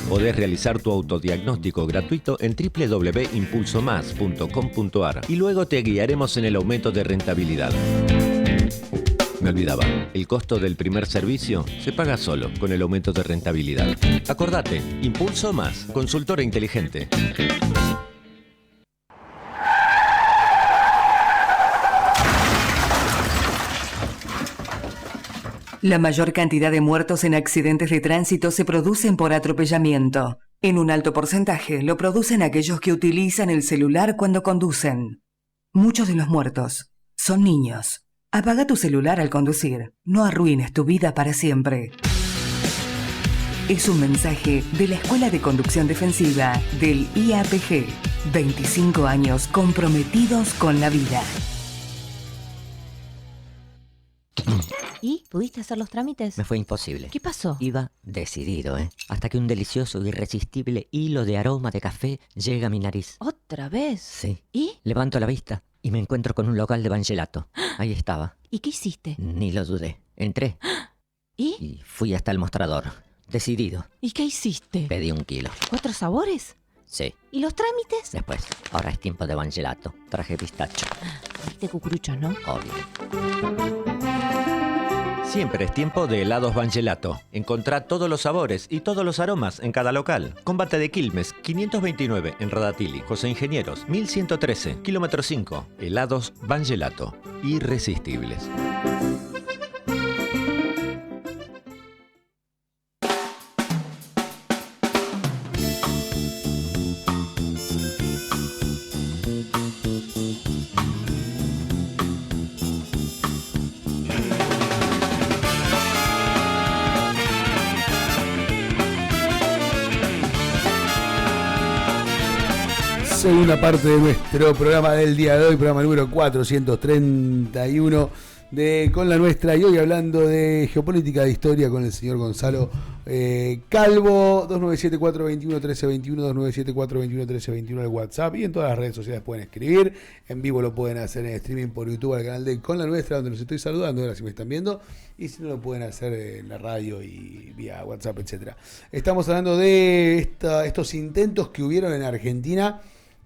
Podés realizar tu autodiagnóstico gratuito en www.impulsomas.com.ar y luego te guiaremos en el aumento de rentabilidad. Me olvidaba, el costo del primer servicio se paga solo con el aumento de rentabilidad. Acordate, Impulso Más, consultora inteligente. La mayor cantidad de muertos en accidentes de tránsito se producen por atropellamiento. En un alto porcentaje lo producen aquellos que utilizan el celular cuando conducen. Muchos de los muertos son niños. Apaga tu celular al conducir. No arruines tu vida para siempre. Es un mensaje de la Escuela de Conducción Defensiva del IAPG. 25 años comprometidos con la vida. ¿Y? ¿Pudiste hacer los trámites? Me fue imposible. ¿Qué pasó? Iba decidido, hasta que un delicioso e irresistible hilo de aroma de café llega a mi nariz. ¿Otra vez? Sí. ¿Y? Levanto la vista y me encuentro con un local de Bangelato. Ahí estaba. ¿Y qué hiciste? Ni lo dudé. Entré. Y fui hasta el mostrador. Decidido. ¿Y qué hiciste? Pedí 1 kilo. 4 sabores? Sí. ¿Y los trámites? Después. Ahora es tiempo de Bangelato. Traje pistacho. Viste cucuruchos, ¿no? Obvio. Siempre es tiempo de helados Bangelato. Encontrá todos los sabores y todos los aromas en cada local. Combate de Quilmes, 529 en Radatili. José Ingenieros, 1113, kilómetro 5. Helados Bangelato. Irresistibles. Segunda parte de nuestro programa del día de hoy, programa número 431 de Con la Nuestra, y hoy hablando de geopolítica de historia con el señor Gonzalo Calvo. 2974-21-1321, 2974-21-1321 el WhatsApp, y en todas las redes sociales pueden escribir. En vivo lo pueden hacer en streaming por YouTube al canal de Con la Nuestra, donde los estoy saludando ahora si me están viendo, y si no lo pueden hacer en la radio y vía WhatsApp, etcétera. Estamos hablando de estos intentos que hubieron en Argentina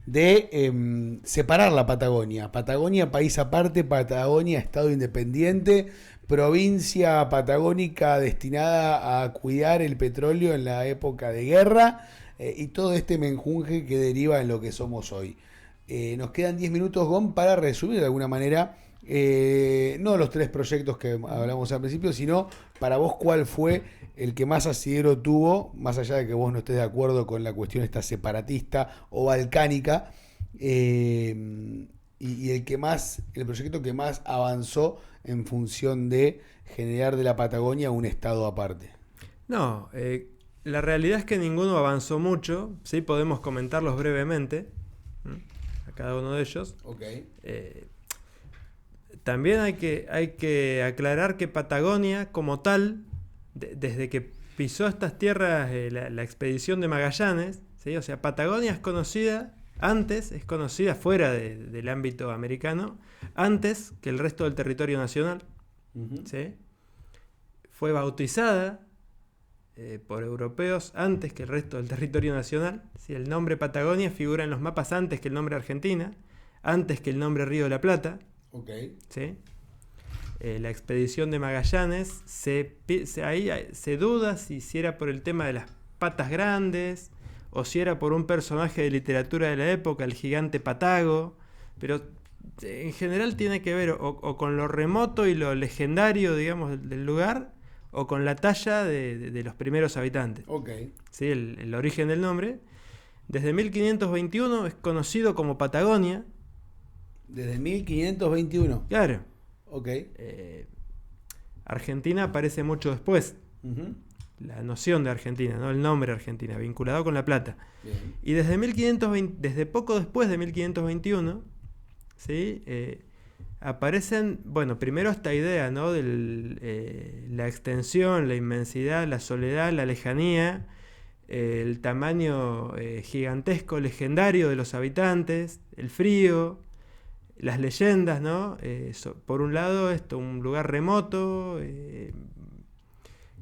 de separar la Patagonia. Patagonia, país aparte; Patagonia, estado independiente; provincia patagónica destinada a cuidar el petróleo en la época de guerra, y todo este menjunje que deriva en lo que somos hoy. Nos quedan 10 minutos, Gon, para resumir de alguna manera, no los 3 proyectos que hablamos al principio, sino para vos cuál fue el que más asidero tuvo, más allá de que vos no estés de acuerdo con la cuestión esta separatista o balcánica, y el proyecto que más avanzó en función de generar de la Patagonia un estado aparte. No, la realidad es que ninguno avanzó mucho. Sí, podemos comentarlos brevemente, a cada uno de ellos. Okay. También hay que aclarar que Patagonia como tal, desde que pisó estas tierras la expedición de Magallanes, ¿sí? O sea, Patagonia es conocida fuera del ámbito americano, antes que el resto del territorio nacional. Uh-huh. ¿Sí? Fue bautizada por europeos antes que el resto del territorio nacional. ¿Sí? El nombre Patagonia figura en los mapas antes que el nombre Argentina, antes que el nombre Río de la Plata. Okay. ¿Sí? La expedición de Magallanes, ahí se duda si era por el tema de las patas grandes o si era por un personaje de literatura de la época, el gigante Patago, pero en general tiene que ver o con lo remoto y lo legendario, digamos, del lugar, o con la talla de los primeros habitantes. Okay. ¿Sí? El origen del nombre. Desde 1521 es conocido como Patagonia. Desde 1521. Claro. Okay. Argentina aparece mucho después. Uh-huh. La noción de Argentina, ¿no? El nombre Argentina, vinculado con La Plata. Bien. Y desde poco después de 1521, ¿sí? Aparecen, bueno, primero esta idea, ¿no? De la extensión, la inmensidad, la soledad, la lejanía, el tamaño gigantesco, legendario de los habitantes, el frío, las leyendas, ¿no? Por un lado, un lugar remoto,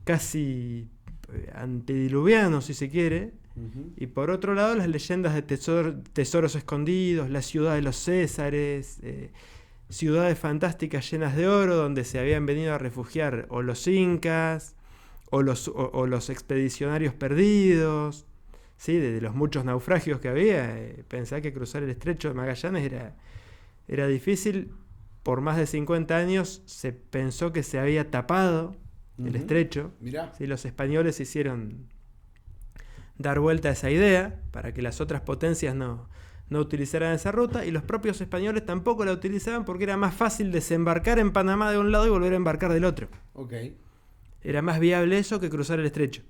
casi antediluviano, si se quiere. Uh-huh. Y por otro lado, las leyendas de tesoros escondidos, la ciudad de los Césares, ciudades fantásticas llenas de oro, donde se habían venido a refugiar o los incas, o los expedicionarios perdidos, ¿sí? De los muchos naufragios que había. Pensá que cruzar el estrecho de Magallanes era difícil. Por más de 50 años se pensó que se había tapado el estrecho. Mirá. ¿Sí? Los españoles hicieron dar vuelta a esa idea para que las otras potencias no utilizaran esa ruta, y los propios españoles tampoco la utilizaban porque era más fácil desembarcar en Panamá de un lado y volver a embarcar del otro. Era más viable eso que cruzar el estrecho.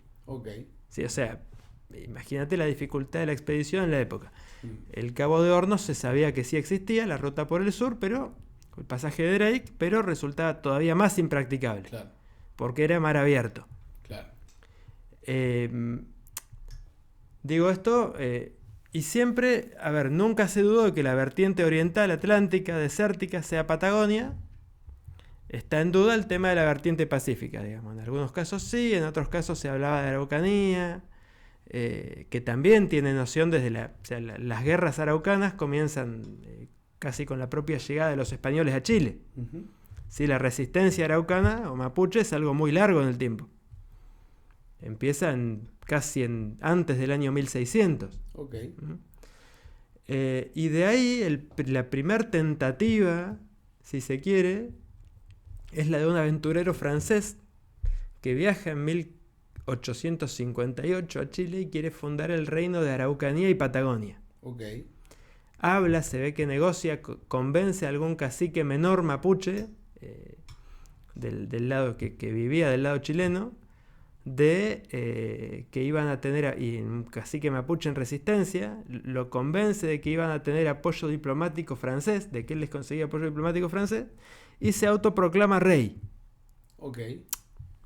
Sí, o sea, imagínate la dificultad de la expedición en la época. El Cabo de Hornos se sabía que sí existía, la ruta por el sur, pero el pasaje de Drake, pero resultaba todavía más impracticable. Porque era mar abierto. Digo esto, y siempre, a ver, nunca se dudó de que la vertiente oriental atlántica, desértica, sea Patagonia. Está en duda el tema de la vertiente pacífica, digamos. En algunos casos sí, en otros casos se hablaba de Araucanía, que también tiene noción desde las guerras araucanas comienzan casi con la propia llegada de los españoles a Chile. Sí, la resistencia araucana o mapuche es algo muy largo en el tiempo. Empieza antes del año 1600. Y de ahí la primer tentativa, si se quiere, es la de un aventurero francés que viaja en 1858 a Chile y quiere fundar el reino de Araucanía y Patagonia. Habla, se ve que negocia, convence a algún cacique menor mapuche del lado que vivía del lado chileno, de que iban a tener, y un cacique mapuche en resistencia, lo convence de que iban a tener apoyo diplomático francés, de que él les conseguía apoyo diplomático francés, y se autoproclama rey.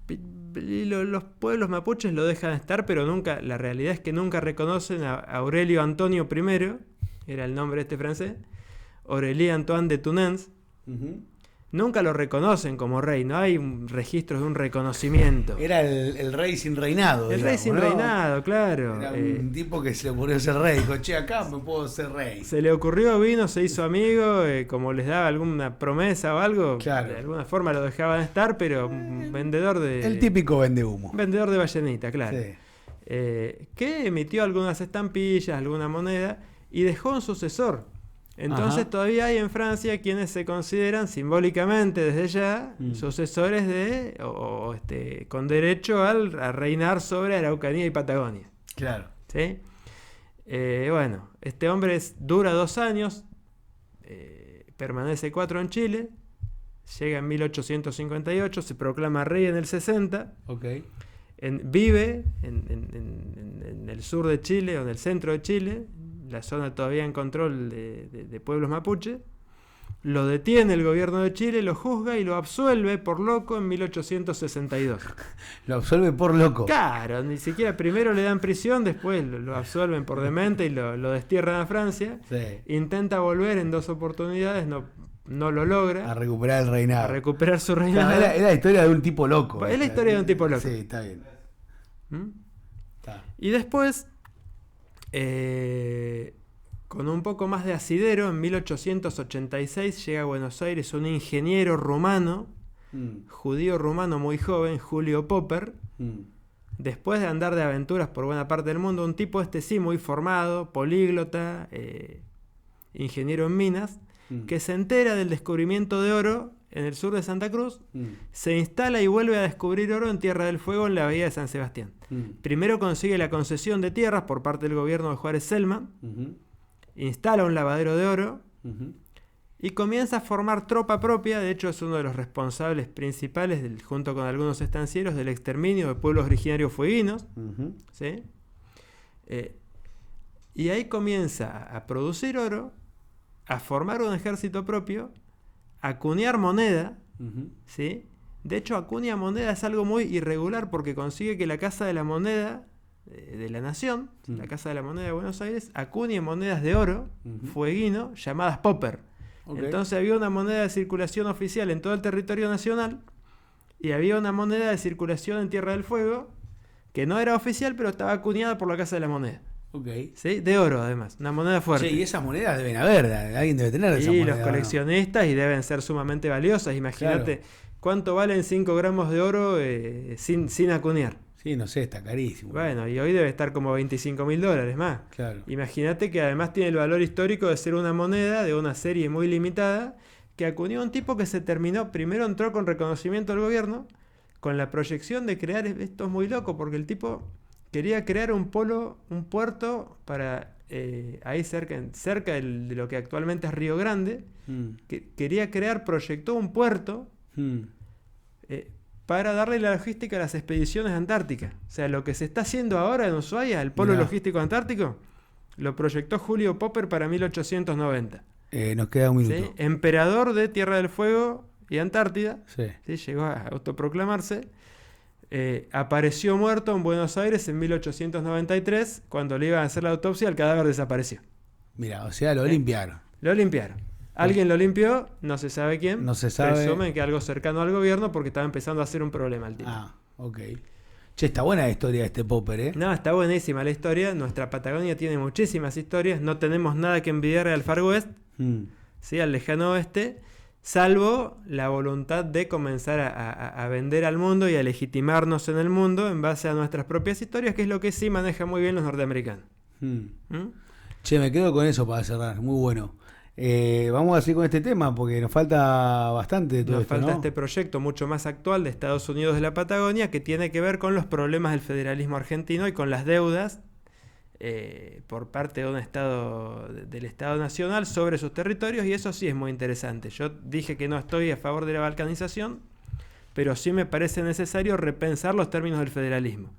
Y los pueblos mapuches lo dejan estar, pero nunca, la realidad es que nunca reconocen a Aurelio Antonio I, era el nombre de este francés, Aurélie Antoine de Tunens. Nunca lo reconocen como rey, no hay registros de un reconocimiento. Era el rey sin reinado. El rey sin reinado, claro. Era un tipo que se le ocurrió ser rey. Dijo, che, acá me puedo ser rey. Se le ocurrió, vino, se hizo amigo, como les daba alguna promesa o algo, de alguna forma lo dejaban estar, pero un vendedor de... El típico vendehumo. Vendedor de ballenita, claro. Sí. Que emitió algunas estampillas, alguna moneda, y dejó un sucesor. Entonces todavía hay en Francia quienes se consideran simbólicamente desde ya sucesores de, con derecho a reinar sobre Araucanía y Patagonia. ¿Sí? Bueno, este hombre dura 2 años, permanece 4 en Chile, llega en 1858, se proclama rey en el 60, vive en el sur de Chile o en el centro de Chile, la zona todavía en control de pueblos mapuche. Lo detiene el gobierno de Chile, lo juzga y lo absuelve por loco en 1862. ¿Lo absuelve por loco? Claro, ni siquiera primero le dan prisión, después lo absuelven por demente y lo destierran a Francia. Intenta volver en 2 oportunidades, no lo logra. A recuperar el reinado. A recuperar su reinado. Claro, es la historia de un tipo loco. Es la historia de un tipo loco. Sí, está bien. Y después, con un poco más de asidero, en 1886 llega a Buenos Aires un ingeniero rumano, judío rumano muy joven, Julio Popper. Después de andar de aventuras por buena parte del mundo, un tipo sí muy formado, políglota, ingeniero en minas, que se entera del descubrimiento de oro en el sur de Santa Cruz, se instala y vuelve a descubrir oro en Tierra del Fuego, en la bahía de San Sebastián. Primero consigue la concesión de tierras por parte del gobierno de Juárez Selman, instala un lavadero de oro y comienza a formar tropa propia. De hecho, es uno de los responsables principales, junto con algunos estancieros, del exterminio de pueblos originarios fueguinos. ¿Sí? Y ahí comienza a producir oro, a formar un ejército propio, a acuñar moneda, ¿sí? De hecho, acuña moneda es algo muy irregular porque consigue que la Casa de la Moneda de la Nación, la Casa de la Moneda de Buenos Aires, acuñe monedas de oro, fueguino, llamadas Popper. Entonces había una moneda de circulación oficial en todo el territorio nacional y había una moneda de circulación en Tierra del Fuego que no era oficial, pero estaba acuñada por la Casa de la Moneda. ¿Sí? De oro, además, una moneda fuerte. Sí, y esas monedas deben haber, alguien debe tener esas monedas. Y los coleccionistas, y deben ser sumamente valiosas. Imagínate cuánto valen 5 gramos de oro sin acuñar. Sí, no sé, está carísimo. Bueno, y hoy debe estar como $25.000 más. Imagínate que además tiene el valor histórico de ser una moneda de una serie muy limitada que acuñó un tipo que primero entró con reconocimiento del gobierno, con la proyección de crear, esto es muy loco, porque el tipo quería crear un puerto para ahí cerca de lo que actualmente es Río Grande, proyectó un puerto para darle la logística a las expediciones antárticas. O sea, lo que se está haciendo ahora en Ushuaia, el polo logístico antártico, lo proyectó Julio Popper para 1890. Nos queda un minuto. ¿Sí? Emperador de Tierra del Fuego y Antártida. Sí. ¿Sí? Llegó a autoproclamarse. Apareció muerto en Buenos Aires en 1893. Cuando le iban a hacer la autopsia, el cadáver desapareció. Mira, o sea, lo limpiaron. Lo limpiaron. Alguien lo limpió, no se sabe quién. No se sabe. Presumen que algo cercano al gobierno porque estaba empezando a hacer un problema el tipo. Ah, ok. Che, está buena la historia de este Popper, ¿eh? No, está buenísima la historia. Nuestra Patagonia tiene muchísimas historias. No tenemos nada que envidiarle al Far West, ¿sí? Al lejano oeste, salvo la voluntad de comenzar a vender al mundo y a legitimarnos en el mundo en base a nuestras propias historias, que es lo que sí manejan muy bien los norteamericanos. Che, me quedo con eso para cerrar. Muy bueno. Vamos a seguir con este tema porque nos falta bastante de todo nos esto, falta ¿no? este proyecto mucho más actual de Estados Unidos de la Patagonia, que tiene que ver con los problemas del federalismo argentino y con las deudas por parte de del Estado Nacional sobre sus territorios, y eso sí es muy interesante. Yo dije que no estoy a favor de la balcanización, pero sí me parece necesario repensar los términos del federalismo.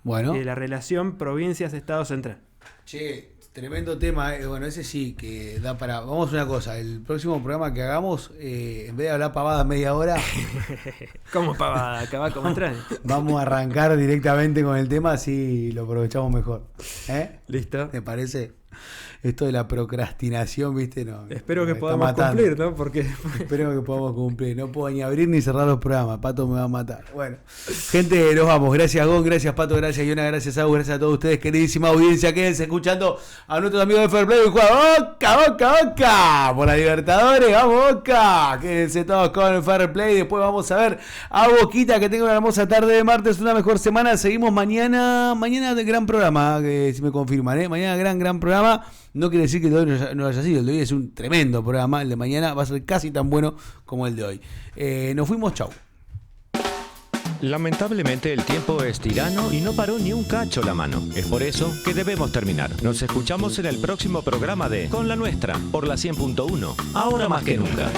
Bueno. Y de la relación provincias-Estado central. Che, tremendo tema. Bueno, ese sí que da para... Vamos a una cosa, el próximo programa que hagamos, en vez de hablar pavada media hora... ¿Cómo pavada? Acabá como entrar. Vamos a arrancar directamente con el tema, así lo aprovechamos mejor. ¿Listo? ¿Te parece? Esto de la procrastinación, ¿viste? No, espero que podamos cumplir, ¿no? Porque... Espero que podamos cumplir. No puedo ni abrir ni cerrar los programas. Pato me va a matar. Bueno, gente, nos vamos. Gracias, Gon. Gracias, Pato. Gracias, Yona. Gracias, Agus. Gracias a todos ustedes, queridísima audiencia. Quédense escuchando a nuestros amigos de Fair Play. ¡Boca, Boca, Boca! Por la Libertadores. ¡Vamos, Boca! Quédense todos con el Fair Play. Después vamos a ver a Boquita, que tenga una hermosa tarde de martes, una mejor semana. Seguimos mañana. Mañana de gran programa, que si me confirman, Mañana gran programa. No quiere decir que el de hoy no haya sido. El de hoy es un tremendo programa. El de mañana va a ser casi tan bueno como el de hoy. Nos fuimos, chau. Lamentablemente el tiempo es tirano y no paró ni un cacho la mano. Es por eso que debemos terminar. Nos escuchamos en el próximo programa de Con la Nuestra, por la 100.1. Ahora más que nunca.